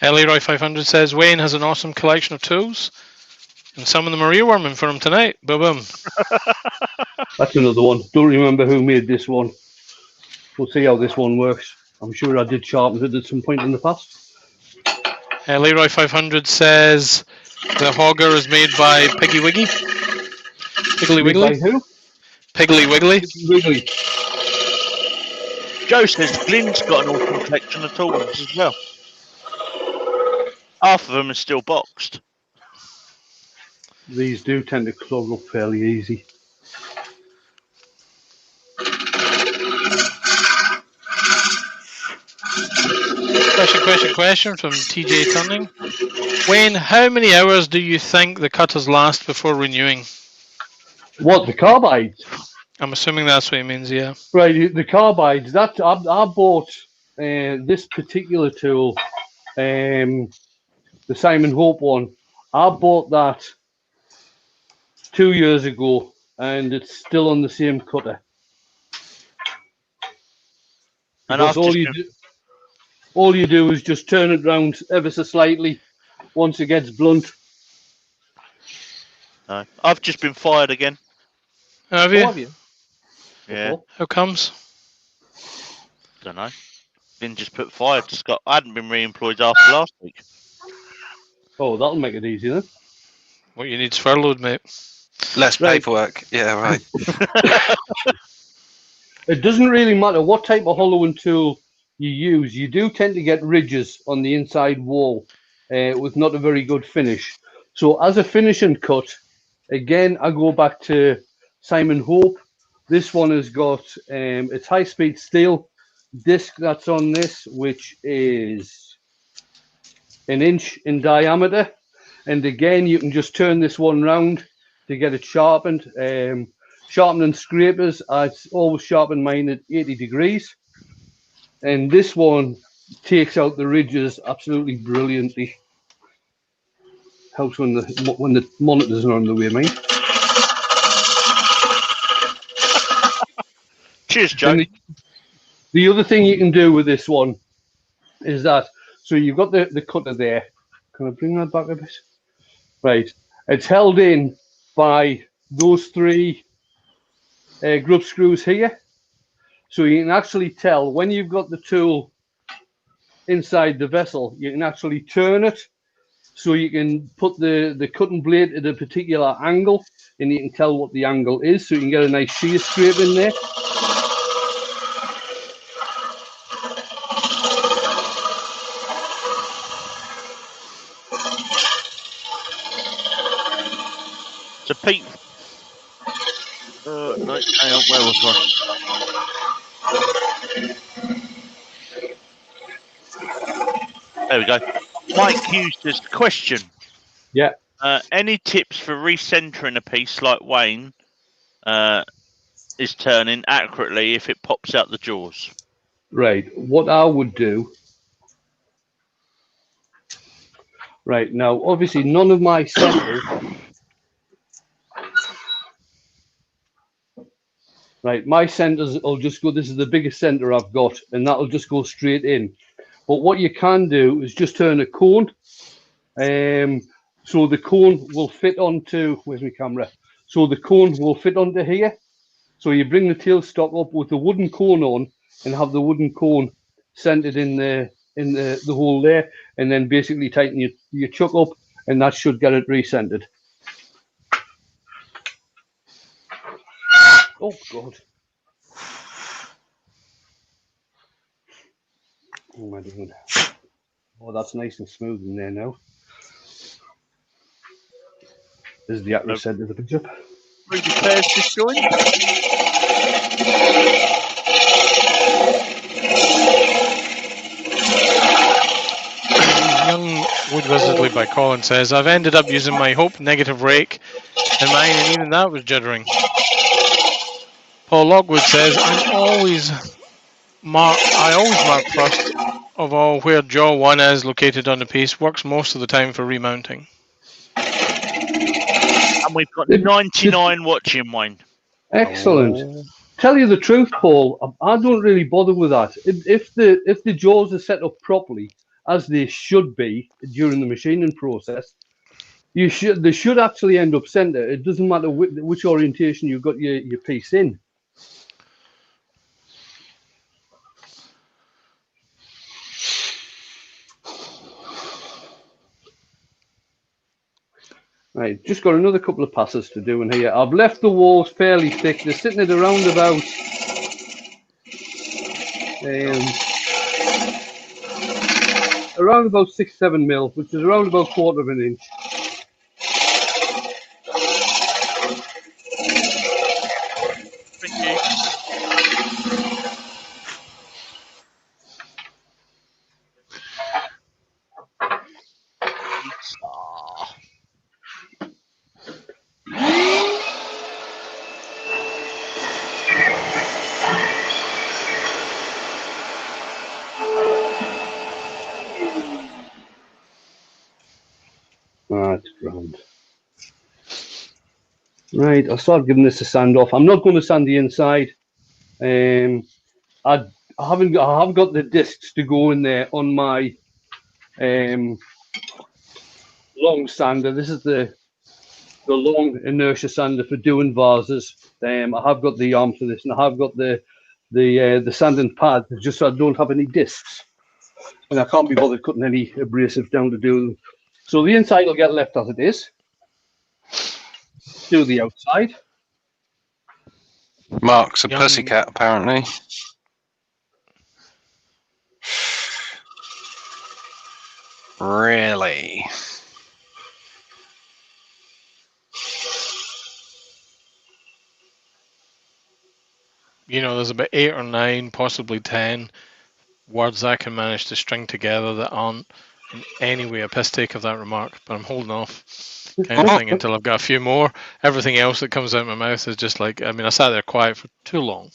Leroy 500 says, Wayne has an awesome collection of tools, and some of them are earworming for him tonight. Boom, boom. That's another one. Don't remember who made this one. We'll see how this one works. I'm sure I did sharpen it at some point in the past. Leroy 500 says, the Hogger is made by Piggy Wiggy. Piggly Made by Wiggly. who? Piggly Wiggly. Wiggly. Joe says Glyn's got an awesome collection of tools as well. Half of them are still boxed. These do tend to clog up fairly easy. Question from TJ Turning. Wayne, how many hours do you think the cutters last before renewing? What, the carbides? I'm assuming that's what he means, yeah. Right, the carbides. That I bought this particular tool, the Simon Hope one. I bought that 2 years ago, and it's still on the same cutter. And Because all you do is just turn it round ever so slightly once it gets blunt. No, I've just been fired again. Have you? Oh, have you? Yeah. How comes? Don't know. Glyn just put fired to Scott. I hadn't been re-employed after last week. Oh, that'll make it easy then. What you need's furloughed, mate. Less paperwork. Yeah, right. It doesn't really matter what type of hollowing tool you use. You do tend to get ridges on the inside wall with not a very good finish. So as a finishing cut, again, I go back to Simon Hope. This one has got its high-speed steel disc that's on this, which is 1 inch in diameter. And again, you can just turn this one round to get it sharpened. Sharpening scrapers, I always sharpen mine at 80 degrees. And this one takes out the ridges absolutely brilliantly. Helps when the monitors are on the way, mate. Cheers, Joe. And the other thing you can do with this one is that, so you've got the cutter there. Can I bring that back a bit? Right. It's held in by those 3 grub screws here. So you can actually tell when you've got the tool inside the vessel, you can actually turn it so you can put the cutting blade at a particular angle and you can tell what the angle is so you can get a nice shear scrape in there. So Pete, no, hang on, where was I? There we go. Mike Hughes says, question. Yeah. Any tips for recentering a piece like Wayne is turning accurately if it pops out the jaws? Right. What I would do. Right now, obviously, none of my centers. Right, my centers will just go. This is the biggest center I've got, and that'll just go straight in. But what you can do is just turn a cone. So the cone will fit onto. Where's my camera? So the cone will fit onto here. So you bring the tailstock up with the wooden cone on, and have the wooden cone centered in the hole there, and then basically tighten your chuck up, and that should get it recentered. Oh God! What am I doing? Oh, that's nice and smooth in there now. This is the accurate center of the picture. Ruby Claire's just joined. Young Wood Wizardly by Colin says, I've ended up using my Hope negative rake and mine, and even that was jittering. Paul Lockwood says, I always mark first of all where jaw 1 is located on the piece. Works most of the time for remounting. And we've got 99 watching, Wayne. Excellent. Oh. Tell you the truth, Paul, I don't really bother with that. If the jaws are set up properly, as they should be during the machining process, they should actually end up center. It doesn't matter which orientation you've got your piece in. Right, just got another couple of passes to do in here. I've left the walls fairly thick. They're sitting at around about around about 6-7 mil, which is around about 1/4 of an inch. Thank you. That's grand. Right, I'll start giving this a sand off. I'm not going to sand the inside. I haven't got the discs to go in there on my long sander. This is the long inertia sander for doing vases. I have got the arm for this, and I have got the sanding pad, just so I don't have any discs, and I can't be bothered cutting any abrasive down to do them. So the inside will get left as it is. Do the outside. Mark's a pussycat, apparently. Really? You know, there's about 8 or 9, possibly 10 words I can manage to string together that aren't in any way a piss take of that remark, but I'm holding off kind of thing until I've got a few more. Everything else that comes out of my mouth is just like, I mean, I sat there quiet for too long.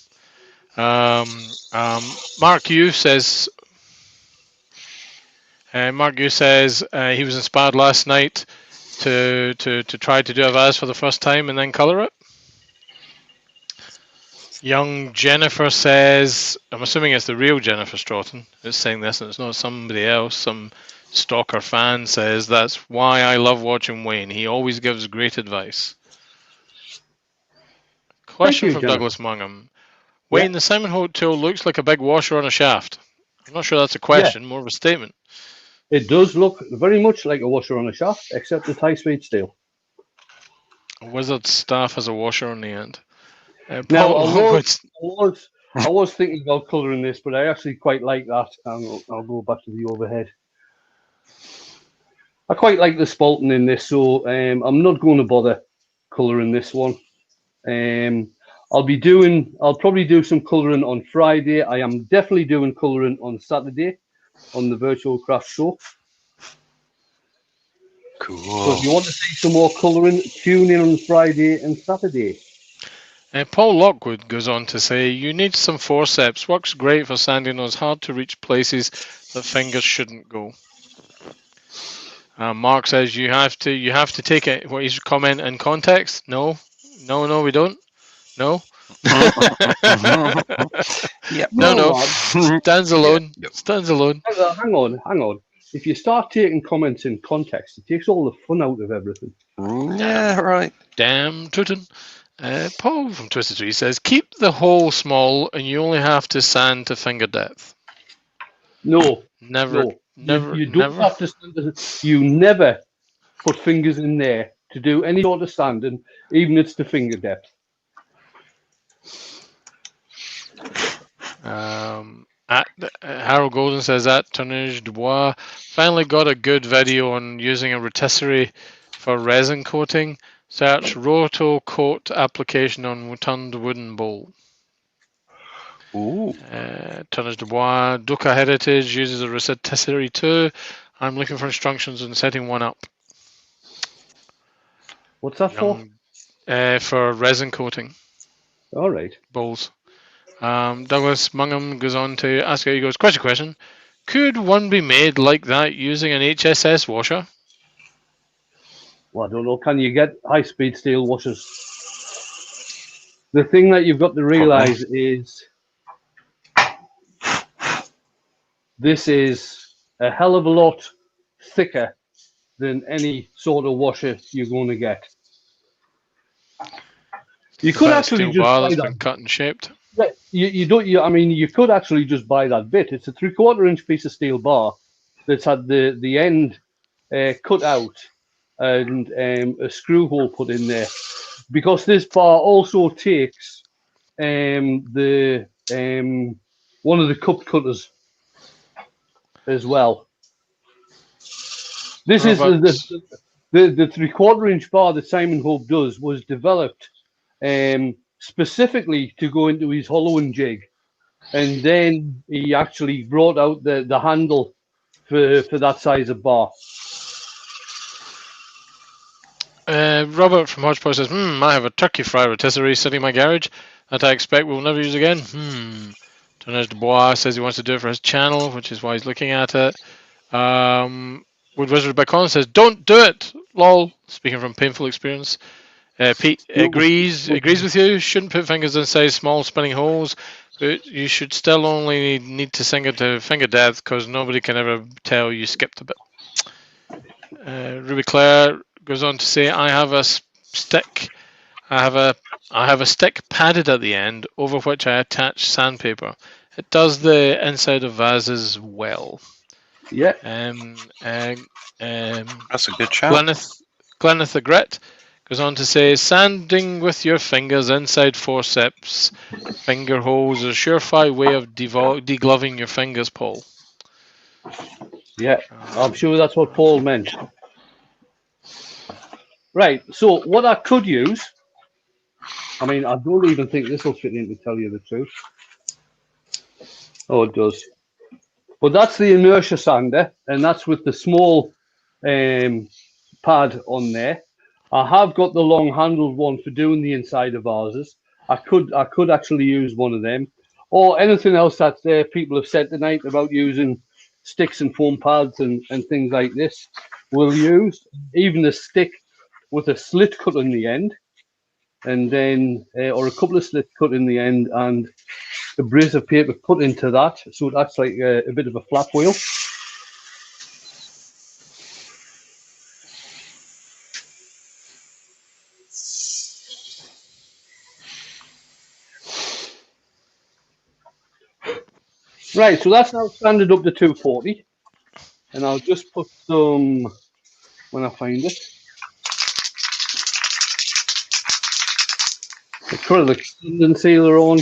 Mark Yu says, he was inspired last night to try to do a vase for the first time and then colour it. Young Jennifer says, I'm assuming it's the real Jennifer Stroughton is saying this, and it's not somebody else. Some stalker fan says, that's why I love watching Wayne. He always gives great advice. Question from Jennifer. Douglas Mungham. Wayne, the Simon Holt tool looks like a big washer on a shaft. I'm not sure that's a question, more of a statement. It does look very much like a washer on a shaft, except it's high-speed steel. A Wizard staff has a washer on the end. Now, I was thinking about colouring this, but I actually quite like that. I'll go back to the overhead. I quite like the spalting in this, so I'm not going to bother colouring this one. I'll probably do some colouring on Friday. I am definitely doing colouring on Saturday on the virtual craft show. So Cool. if you want to see some more colouring, tune in on Friday and Saturday. Paul Lockwood goes on to say, you need some forceps. Works great for sanding those hard-to-reach places that fingers shouldn't go. Mark says you have to take it. What his comment in context? No, we don't. No. Yep. No. lad. Stands alone. Yep. Stands alone. Hang on. If you start taking comments in context, it takes all the fun out of everything. Yeah, right. Damn tootin'. Paul from Twisted Tree says, keep the hole small and you only have to sand to finger depth. No. Never. You don't have to sand. You never put fingers in there to do any sort of sanding, even if it's to finger depth. Harold Golden says at Tournage Dubois finally got a good video on using a rotisserie for resin coating. Search Roto Coat application on rotund wooden bowl. Ooh. Tournage Dubois Duca Heritage uses a rotisserie too. I'm looking for instructions on setting one up. What's that for? For resin coating. All right. Bowls. Douglas Mungham goes on to ask, he goes, question. Could one be made like that using an HSS washer? Well, I don't know. Can you get high-speed steel washers? The thing that you've got to realise is this is a hell of a lot thicker than any sort of washer you're going to get. You could actually just buy that's that. been cut and shaped. I mean, you could actually just buy that bit. It's a 3/4 inch piece of steel bar that's had the end cut out and a screw hole put in there. Because this bar also takes the one of the cup cutters as well. This is the 3/4 inch bar that Simon Hope does was developed specifically to go into his hollowing jig, and then he actually brought out the handle for that size of bar. Robert from Hodgepodge says, I have a turkey fry rotisserie sitting in my garage that I expect we'll never use again. Tournage Dubois says he wants to do it for his channel, which is why he's looking at it. Wood Wizard by Colin says, don't do it, lol. Speaking from painful experience. Pete agrees with you. Shouldn't put fingers inside small spinning holes, but you should still only need to sink it to finger depth because nobody can ever tell you skipped a bit. Ruby Claire goes on to say, I have a stick padded at the end over which I attach sandpaper. It does the inside of vases well. Yeah. That's a good shout. Glenneth the Grit goes on to say, sanding with your fingers inside forceps finger holes is a surefire way of degloving your fingers, Paul. Yeah, I'm sure that's what Paul meant. Right, so what I could use, I mean, I don't even think this will fit in, to tell you the truth. Oh, it does. But that's the inertia sander, and that's with the small pad on there. I have got the long-handled one for doing the inside of vases. I could actually use one of them, or anything else that people have said tonight about using sticks and foam pads and things like this. We'll use even a stick with a slit cut in the end, and then or a couple of slits cut in the end, and a brace of paper put into that, so it acts like a bit of a flap wheel. Right, so that's now standard up to 240, and I'll just put some, when I find it, acrylic and sealer on.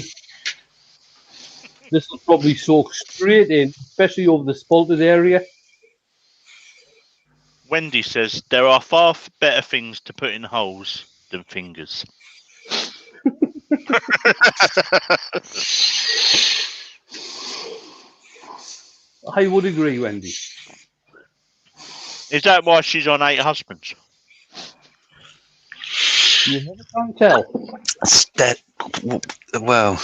This will probably soak straight in, especially over the spalted area. Wendy says there are far better things to put in holes than fingers. I would agree, Wendy. Is that why she's on 8 husbands? You never can tell. Well,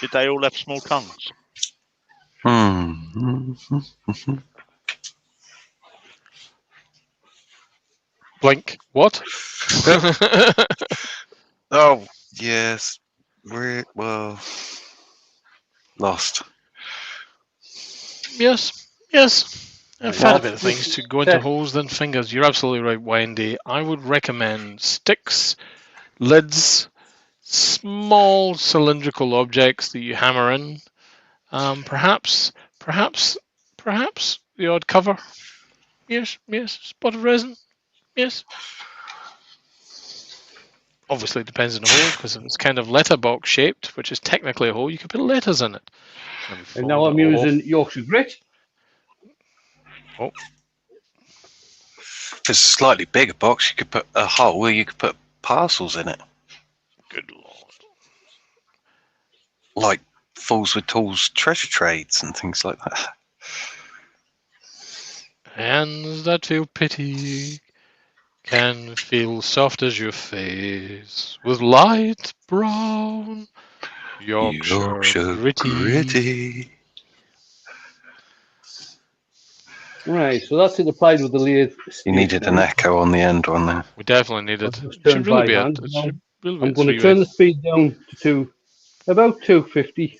Did they all have small tongues? Blink. What? Oh, yes. Well, lost. Yes. A fair Well, bit of things to go into holes than fingers. You're absolutely right, Wendy. I would recommend sticks, lids, small cylindrical objects that you hammer in. Perhaps the odd cover. Yes. Spot of resin. Yes. Obviously, it depends on the hole, because if it's kind of letterbox shaped, which is technically a hole, you can put letters in it. And now I'm using Yorkshire grit. Oh. If it's a slightly bigger box, you could put a hole where you could put parcels in it. Good lord. Like Fools with Tools treasure trades and things like that. Hands that feel pity can feel soft as your face, with light brown Yorkshire gritty. Right, so that's it applied with the lathe. You needed an echo on the end one there. We definitely need it. Just It should turned really by be hand. I'm going to turn the speed down to about 250.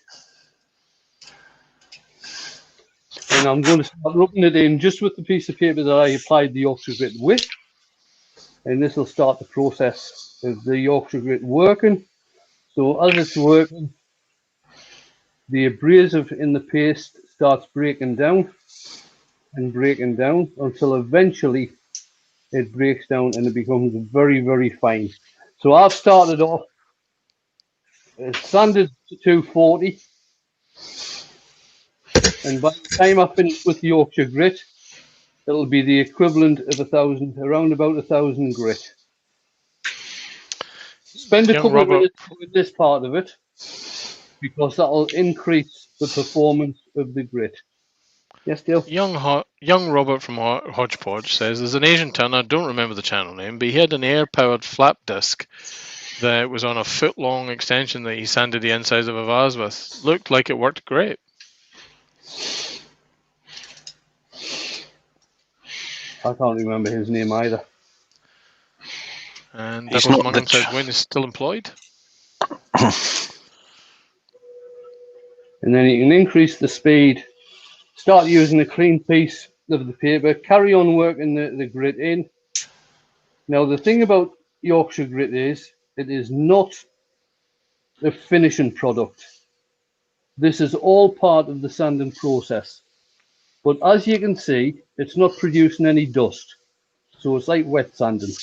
And I'm going to start rubbing it in just with the piece of paper that I applied the Yorkshire grit with. And this will start the process of the Yorkshire grit working. So as it's working, the abrasive in the paste starts breaking down and breaking down until eventually it breaks down and it becomes very, very fine. So I've started off sanded to 240. And by the time I finish with the Yorkshire grit, it'll be the equivalent of around about 1,000 grit. Spend a couple of minutes with this part of it, because that'll increase the performance of the grit. Yes, Dale? Young Robert from Hodgepodge says, there's an Asian ton, I don't remember the channel name, but he had an air-powered flap disc that was on a foot-long extension that he sanded the insides of a vase with. Looked like it worked great. I can't remember his name either. And Douglas Mungan says, Wayne is still employed. And then you can increase the speed, start using a clean piece of the paper, carry on working the grit in. Now, the thing about Yorkshire grit is, it is not a finishing product. This is all part of the sanding process. But as you can see, it's not producing any dust. So it's like wet sanding.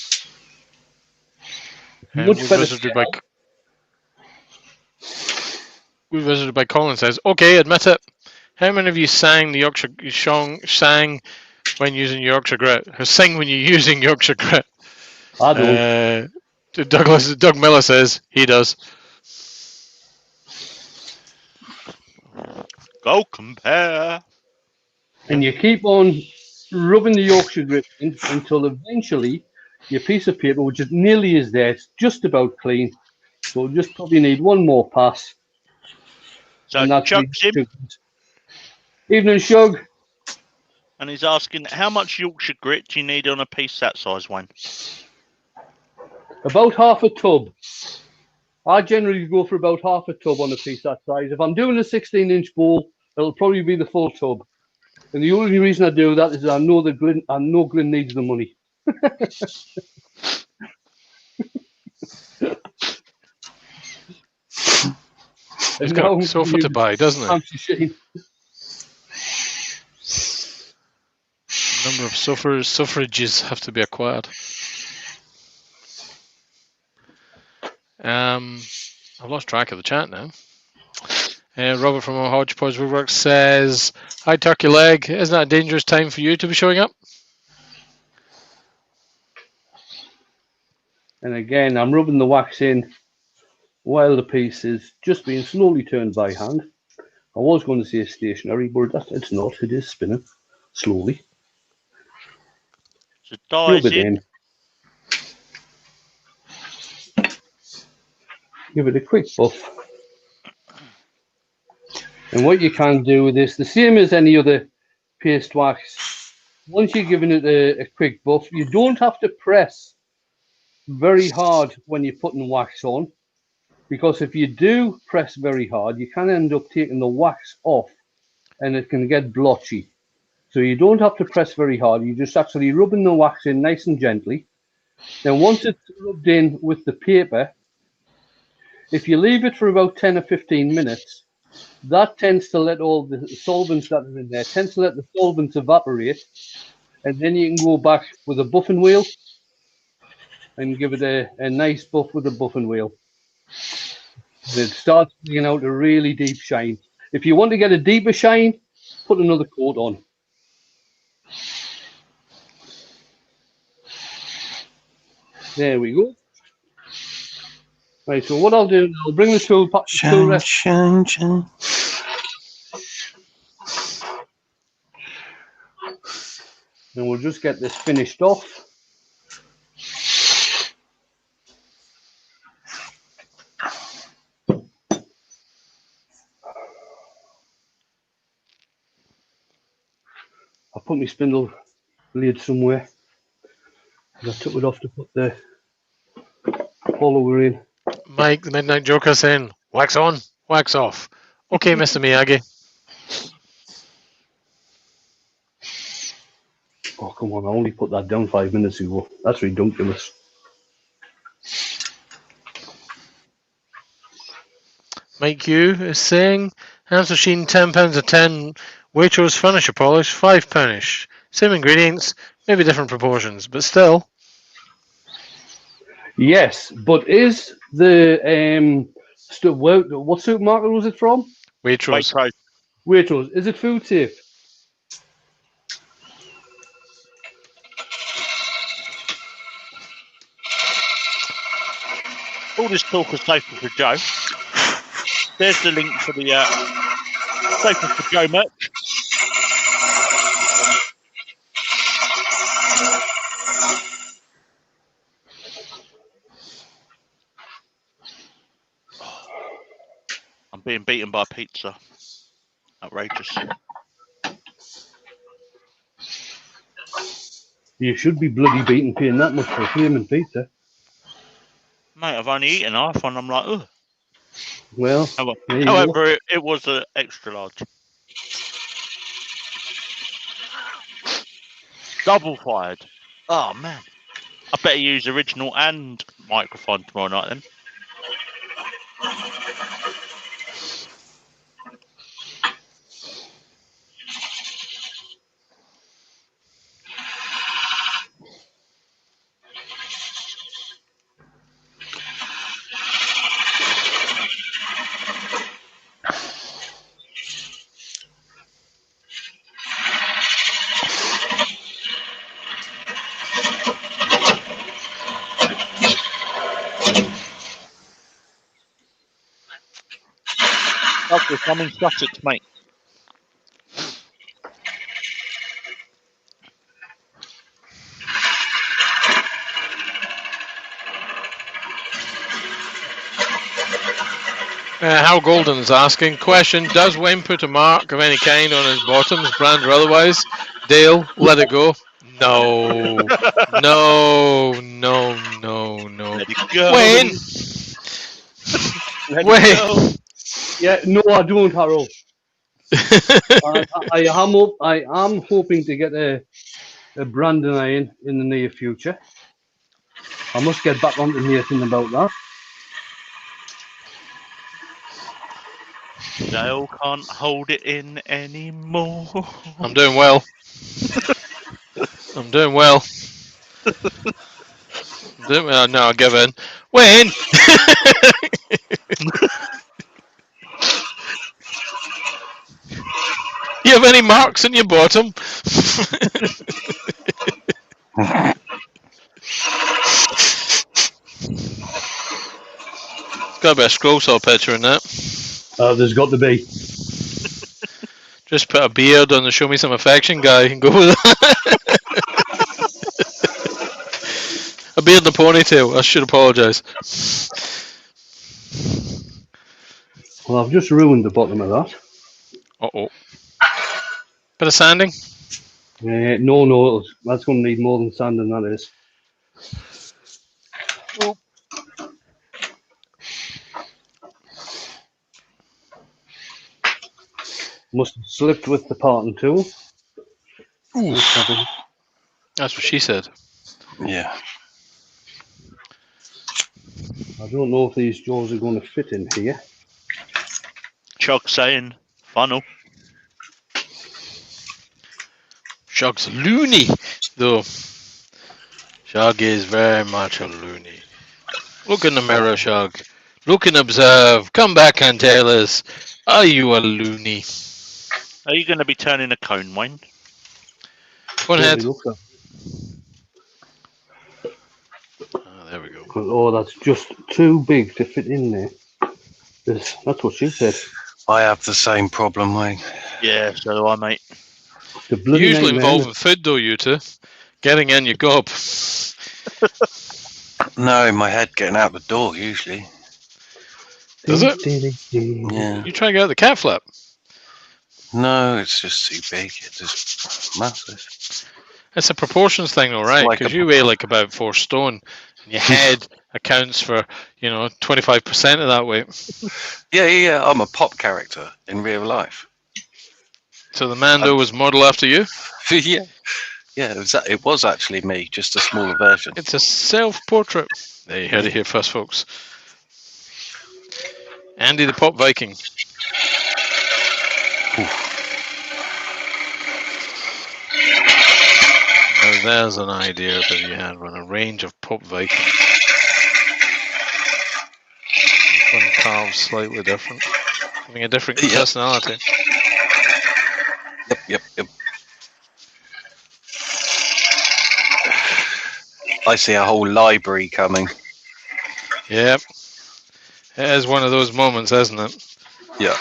Much better. We visited by Colin says, okay, admit it. How many of you sang the Yorkshire sang when using Yorkshire grit? Or sing when you're using Yorkshire grit? I don't. Doug Miller says he does. Go compare. And you keep on rubbing the Yorkshire grit in until eventually your piece of paper, which is nearly is there, it's just about clean. So we'll just probably need one more pass. So and that's Chuck's him. Evening, Shug. And he's asking, how much Yorkshire grit do you need on a piece that size, Wayne? About half a tub. I generally go for about half a tub on a piece that size. If I'm doing a 16-inch bowl, it'll probably be the full tub. And the only reason I do that is I know Glyn needs the money. He's got a sofa to buy, doesn't he? Number of suffrages have to be acquired. I've lost track of the chat now. Robert from Hodgepodge Woodwork says, hi, turkey leg. Isn't that a dangerous time for you to be showing up? And again, I'm rubbing the wax in while the piece is just being slowly turned by hand. I was going to say stationary, but it's not. It is spinning slowly. The Rub dye's it in. in. Give it a quick buff. And what you can do with this, the same as any other paste wax, once you're giving it a quick buff, you don't have to press very hard when you're putting wax on, because if you do press very hard, you can end up taking the wax off and it can get blotchy. So you don't have to press very hard. You're just actually rubbing the wax in nice and gently. Then once it's rubbed in with the paper, if you leave it for about 10 or 15 minutes, that tends to let all the solvents that are in there, tends to let the solvents evaporate. And then you can go back with a buffing wheel and give it a nice buff with a buffing wheel. And it starts bringing out a really deep shine. If you want to get a deeper shine, put another coat on. There we go. Right, so what I'll do, I'll bring the tool rest. Shine, shine. And we'll just get this finished off. I put my spindle blade somewhere. I took it off to put the follower in. Mike, the Midnight Joker, saying, wax on, wax off. Okay, Mr. Miyagi. Oh, come on, I only put that down 5 minutes ago. That's ridiculous. Mike Yu is saying, Hans machine £10 a 10, Waitrose finisher polish, £5. Same ingredients, maybe different proportions, but still. Yes, but is the what supermarket was it from? Waitrose. Waitrose. Is it food safe? All this talk is safer for Joe. There's the link for the Safer for Joe merch. I'm being beaten by pizza. Outrageous. You should be bloody beaten paying that much for a flaming pizza. Mate, I've only eaten half one. I'm like, ugh. Well, however, it was an extra large. Double fired. Oh, man. I better use original and microphone tomorrow night then. Douglas, I'm in Sussex, mate. Hal Golden's asking, question, does Wayne put a mark of any kind on his bottoms, brand or otherwise? Dale, let it go. No. No. Let it go. Wayne! Wayne! Yeah, no, I don't, Harold. I am hoping to get a Brandon iron in the near future. I must get back onto Nathan about that. Dale can't hold it in anymore. I'm doing well. I'm doing well. No, I'll give in. Wayne! You have any marks on your bottom? Got to be a scroll saw picture in that. There's got to be. Just put a beard on the Show Me Some Affection guy and go with that. ponytail. I should apologise. Well, I've just ruined the bottom of that. Uh-oh. Bit of sanding? No, that's going to need more than sanding, that is. Oh. Must have slipped with the parting tool. That's what she said. Yeah. I don't know if these jaws are going to fit in here. Chog saying funnel. Shog's loony, though. Shog is very much a loony. Look in the mirror, Shog. Look and observe. Come back and tell us. Are you a loony? Are you going to be turning a cone, Wayne? Go on ahead. Looks like. Oh, there we go. Oh, that's just too big to fit in there. That's what she said. I have the same problem, Wayne. Yeah, so do I, mate. The bloody Usually nightmare. involving food, though, you two. Getting in your gob. No, my head getting out the door, usually. Does it? Yeah. You try to get out the cat flap. No, it's just too big. It's just massive. It's a proportions thing, all right? Like Because a- you weigh like about 4 stone. And your head accounts for, 25% of that weight. Yeah. I'm a pop character in real life. So the Mando was model after you? Yeah. Yeah, it was actually me, just a smaller version. It's a self-portrait. There you heard it here first, folks. Andy the Pop Viking. Now there's an idea if you had one, a range of Pop Vikings. Each one carved slightly different, having a different personality. Yep. I see a whole library coming. Yep. It is one of those moments, isn't it? Yeah.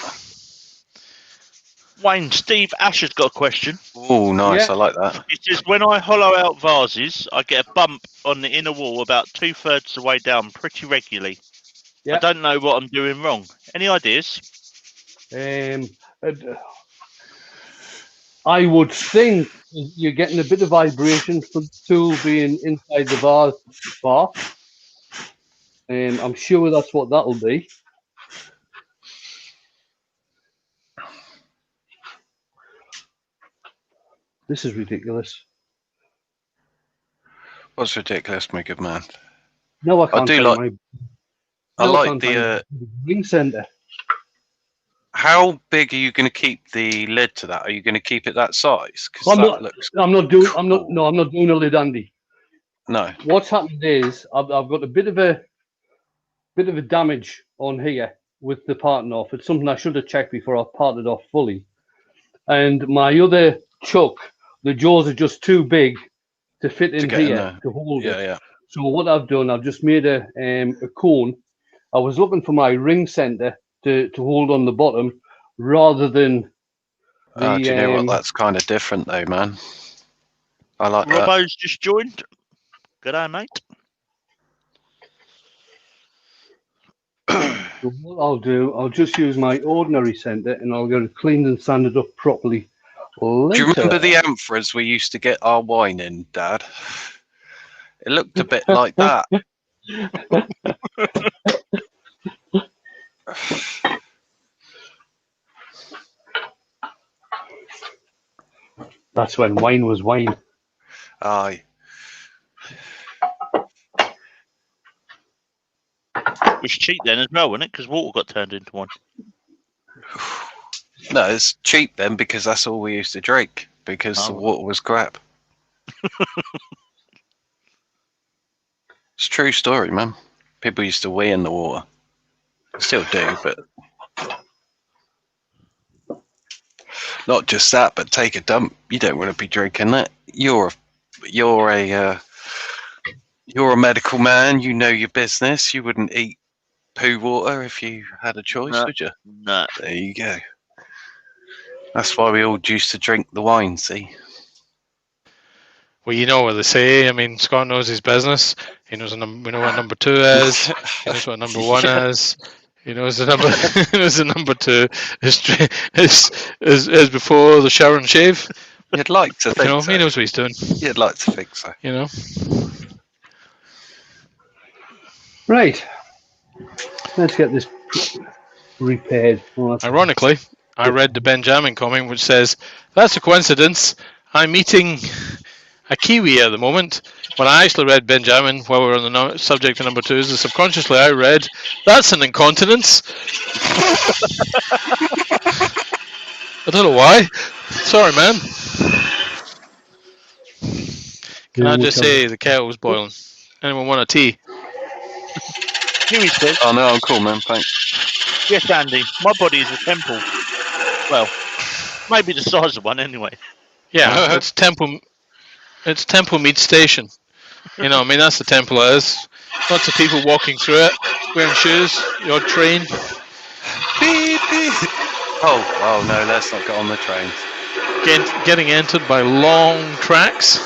Wayne, Steve Asher's got a question. Oh, nice. Yeah. I like that. He says, when I hollow out vases, I get a bump on the inner wall about 2/3 the way down pretty regularly. Yeah. I don't know what I'm doing wrong. Any ideas? I would think you're getting a bit of vibration from the tool being inside the bar. I'm sure that's what that'll be. This is ridiculous. What's ridiculous, my good man? No, I can't. do find like- my. I no, like can't the. find my ring center. How big are you going to keep the lid to that? Are you going to keep it that size? Because I'm not doing. I'm not. cool. No, I'm not doing a lid, Andy. No. What's happened is I've got a bit of a damage on here with the parting off. It's something I should have checked before I parted off fully. And my other chuck, the jaws are just too big to fit in get in here there. to hold it. Yeah. So what I've done, I've just made a cone. I was looking for my ring center to hold on the bottom rather than the. Do you know what? That's kind of different, though, man. I like that. Robbo's just joined. G'day, mate. So what I'll do, I'll just use my ordinary center and I'll get it cleaned and sanded up properly later. Do you remember the amphoras we used to get our wine in, Dad? It looked a bit like that. That's when wine was wine. Aye. It was cheap then as well, wasn't it? Because water got turned into wine. No, it's cheap then because that's all we used to drink because the water was crap. It's a true story, man. People used to wee in the water. Still do, but not just that, but take a dump. You don't want to be drinking that. You're a medical man. You know your business. You wouldn't eat poo water if you had a choice, would you? No. There you go. That's why we all used to drink the wine, see? Well, you know what they say. I mean, Scott knows his business. He knows we know what number 2 is. He knows what number 1 is. He knows the number. He knows the number 2 is before the shower and shave. You'd like to think so. He knows what he's doing. You'd like to think so. Right. Let's get this repaired. Ironically, I read the Benjamin comment which says, "That's a coincidence. I'm eating a kiwi at the moment." When I actually read Benjamin while we were on the subject of number 2s, and subconsciously I read, "That's an incontinence." I don't know why. Sorry, man. Can I just say the kettle's boiling? Anyone want a tea? Jimmy says, Oh no, I'm cool, man. Thanks. yes, Andy, my body is a temple. Well, maybe the size of one anyway. Yeah, it's Temple Mead Station. I mean, that's the temple it is. Lots of people walking through it, wearing shoes, the odd train. Beep, beep. Oh no, let's not get on the trains. Getting entered by long tracks.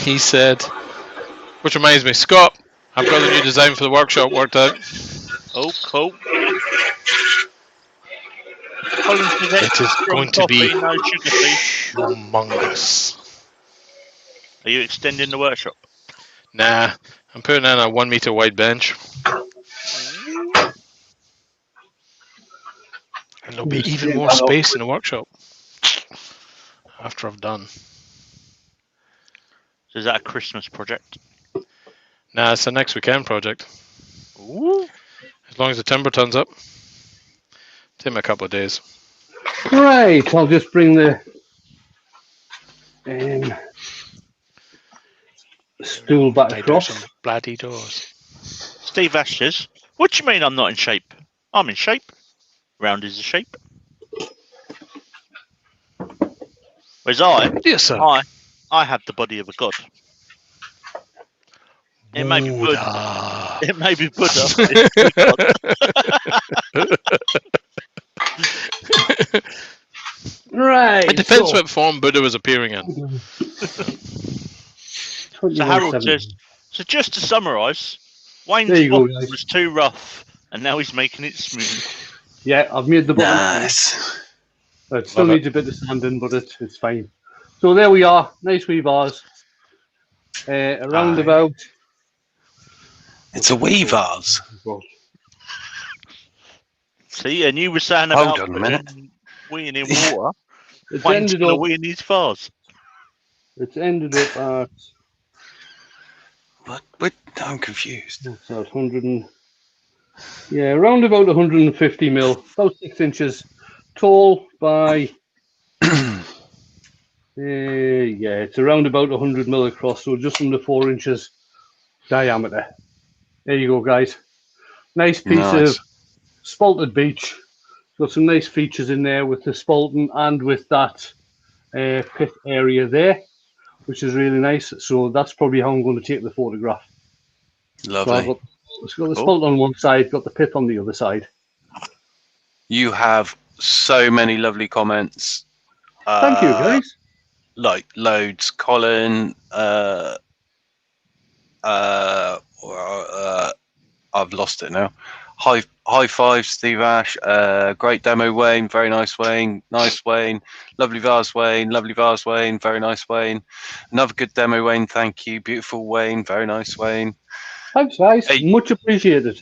He said, which reminds me, Scott, I've got the new design for the workshop worked out. Oh, cool. It is going to be no sugar free. humongous. Are you extending the workshop? Nah, I'm putting in a 1 meter wide bench. And there'll be even more space in the workshop after I've done. So is that a Christmas project? Nah, it's a next weekend project. Ooh. As long as the timber turns up. Take me a couple of days. Right, I'll just bring the stool back across. Some bloody doors. Steve Ash says, what do you mean I'm not in shape? I'm in shape. Round is a shape. Whereas Yes, sir. I have the body of a god. It may be Buddha. It may be Buddha. Right. It depends what form Buddha was appearing in. So Harold says, so just to summarise, Wayne's bottom was too rough and now he's making it smooth. Yeah, I've made the bottom. Nice. It still needs a bit of sanding, but it's fine. So there we are. Nice wee vase. Around about. It's a wee vase. See, and you were saying about hold on a minute. Weeing in water. It's Wayne's ended gonna up. wee in his vase. It's ended up at. What? I'm confused. So 100 and. Yeah, around about 150 mil, about 6 inches tall by. Yeah, it's around about 100 mil across, so just under 4 inches diameter. There you go, guys. Nice piece of spalted beech. Got some nice features in there with the spalting and with that pit area there, which is really nice. So that's probably how I'm going to take the photograph. Lovely. So I've got the spalt on one side, got the pit on the other side. You have so many lovely comments. Thank you, guys. Like loads. Colin, I've lost it now. High five, Steve Ash. Great demo, Wayne. Very nice, Wayne. Nice, Wayne. Lovely vase, Wayne. Lovely vase, Wayne. Very nice, Wayne. Another good demo, Wayne. Thank you. Beautiful, Wayne. Very nice, Wayne. Thanks, guys. Hey. Much appreciated.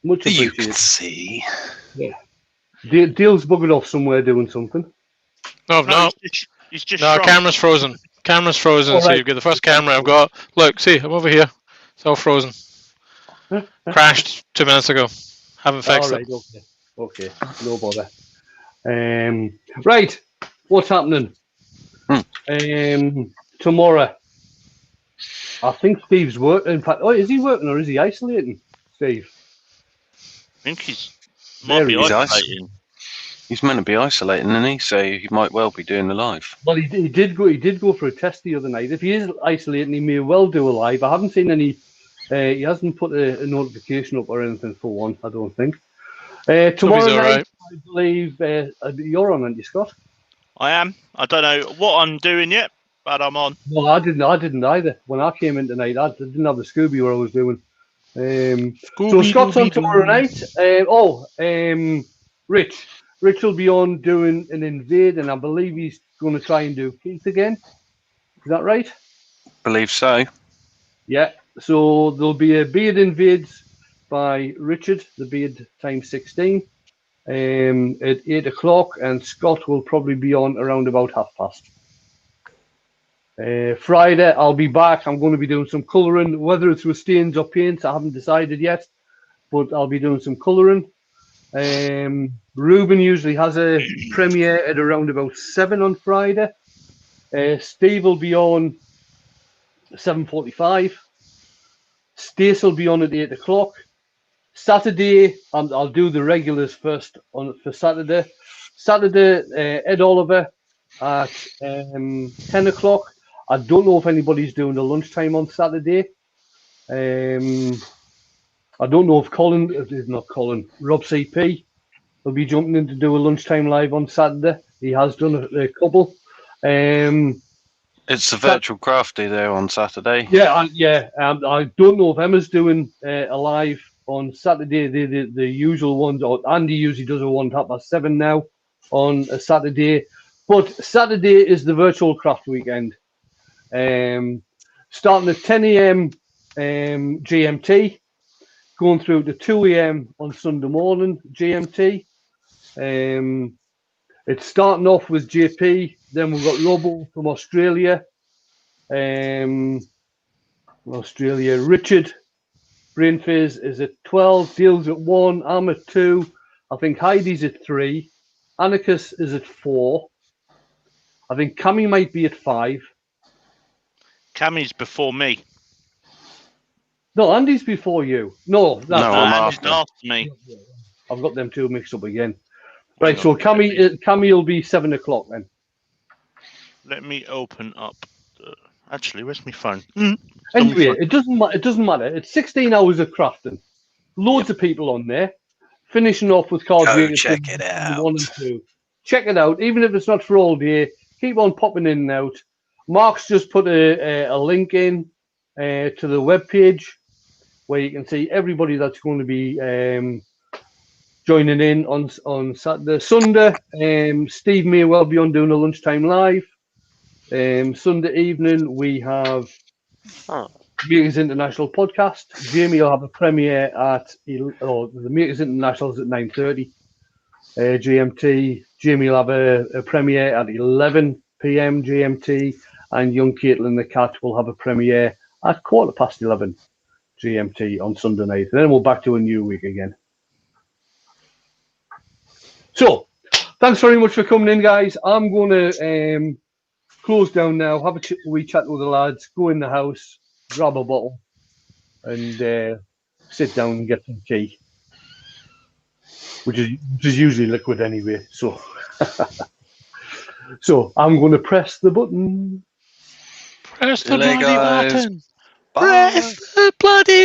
Much appreciated. You can see. Yeah. Deal's buggered off somewhere doing something. No. He's just No, shrunk. camera's frozen. Camera's frozen. So you've got the first camera I've got. Look, see, I'm over here. It's all frozen. Crashed 2 minutes ago. Haven't fixed it. Okay, no bother. Right, what's happening? Tomorrow, I think Steve's working. In fact, is he working or is he isolating, Steve? I think he's might be isolating. He's meant to be isolating, isn't he? So he might well be doing the live. Well, he did go for a test the other night. If he is isolating, he may well do a live. I haven't seen any. He hasn't put a notification up or anything for one, I don't think. Tomorrow all night, right. I believe you're on, aren't you, Scott? I am. I don't know what I'm doing yet, but I'm on. No, I didn't either. When I came in tonight, I didn't have the Scooby what I was doing. So Scott's on tomorrow night. Rich will be on doing an invade, and I believe he's going to try and do Keith again. Is that right? Believe so. Yeah. So there'll be a beard invades by Richard, the beard times 16, at 8 o'clock, and Scott will probably be on around about 8:30. Friday, I'll be back. I'm going to be doing some colouring, whether it's with stains or paints, I haven't decided yet, but I'll be doing some colouring. Ruben usually has a premiere at around about 7 on Friday. Steve will be on 7:45. Stace will be on at 8 o'clock. Saturday, I'll do the regulars first for Saturday. Saturday, Ed Oliver at 10 o'clock. I don't know if anybody's doing the lunchtime on Saturday. I don't know if Rob CP will be jumping in to do a lunchtime live on Saturday. He has done a couple. It's the virtual crafty there on Saturday. Yeah. I don't know if Emma's doing a live on Saturday. The usual ones, or Andy usually does a 7:30 now on a Saturday. But Saturday is the virtual craft weekend. Starting at 10 a.m. GMT, going through to 2 a.m. on Sunday morning GMT. It's starting off with JP, then we've got Robo from Australia. Richard Brainface is at 12, Deal's at 1, I'm at 2, I think Heidi's at 3, Anarchus is at 4, I think Cammy might be at 5. Cammy's before me. No, Andy's before you. No, No, I'm Andy's after. after me. I've got them two mixed up again. Right, so Cammy will be 7 o'clock then. Let me open up. Actually, where's my phone? Anyway, it doesn't matter. It's 16 hours of crafting. Loads of people on there. Finishing off with cards. Go check it out. 1 and 2. Check it out. Even if it's not for all day, keep on popping in and out. Mark's just put a link in to the webpage where you can see everybody that's going to be joining in on Saturday. Sunday, Steve may well be on doing a lunchtime live. Sunday evening, we have Makers International podcast. Jamie will have a premiere the Makers International's at 9:30 GMT. Jamie will have a premiere at 11 p.m. GMT, and Young Caitlin the Cat will have a premiere at 11:15 GMT on Sunday night. And then we're back to a new week again. So, thanks very much for coming in, guys. I'm going to close down now, have a wee chat with the lads, go in the house, grab a bottle, and sit down and get some tea, which is usually liquid anyway. So, so I'm going to press the button. Press the Delay, bloody guys. button. Bye. Press the bloody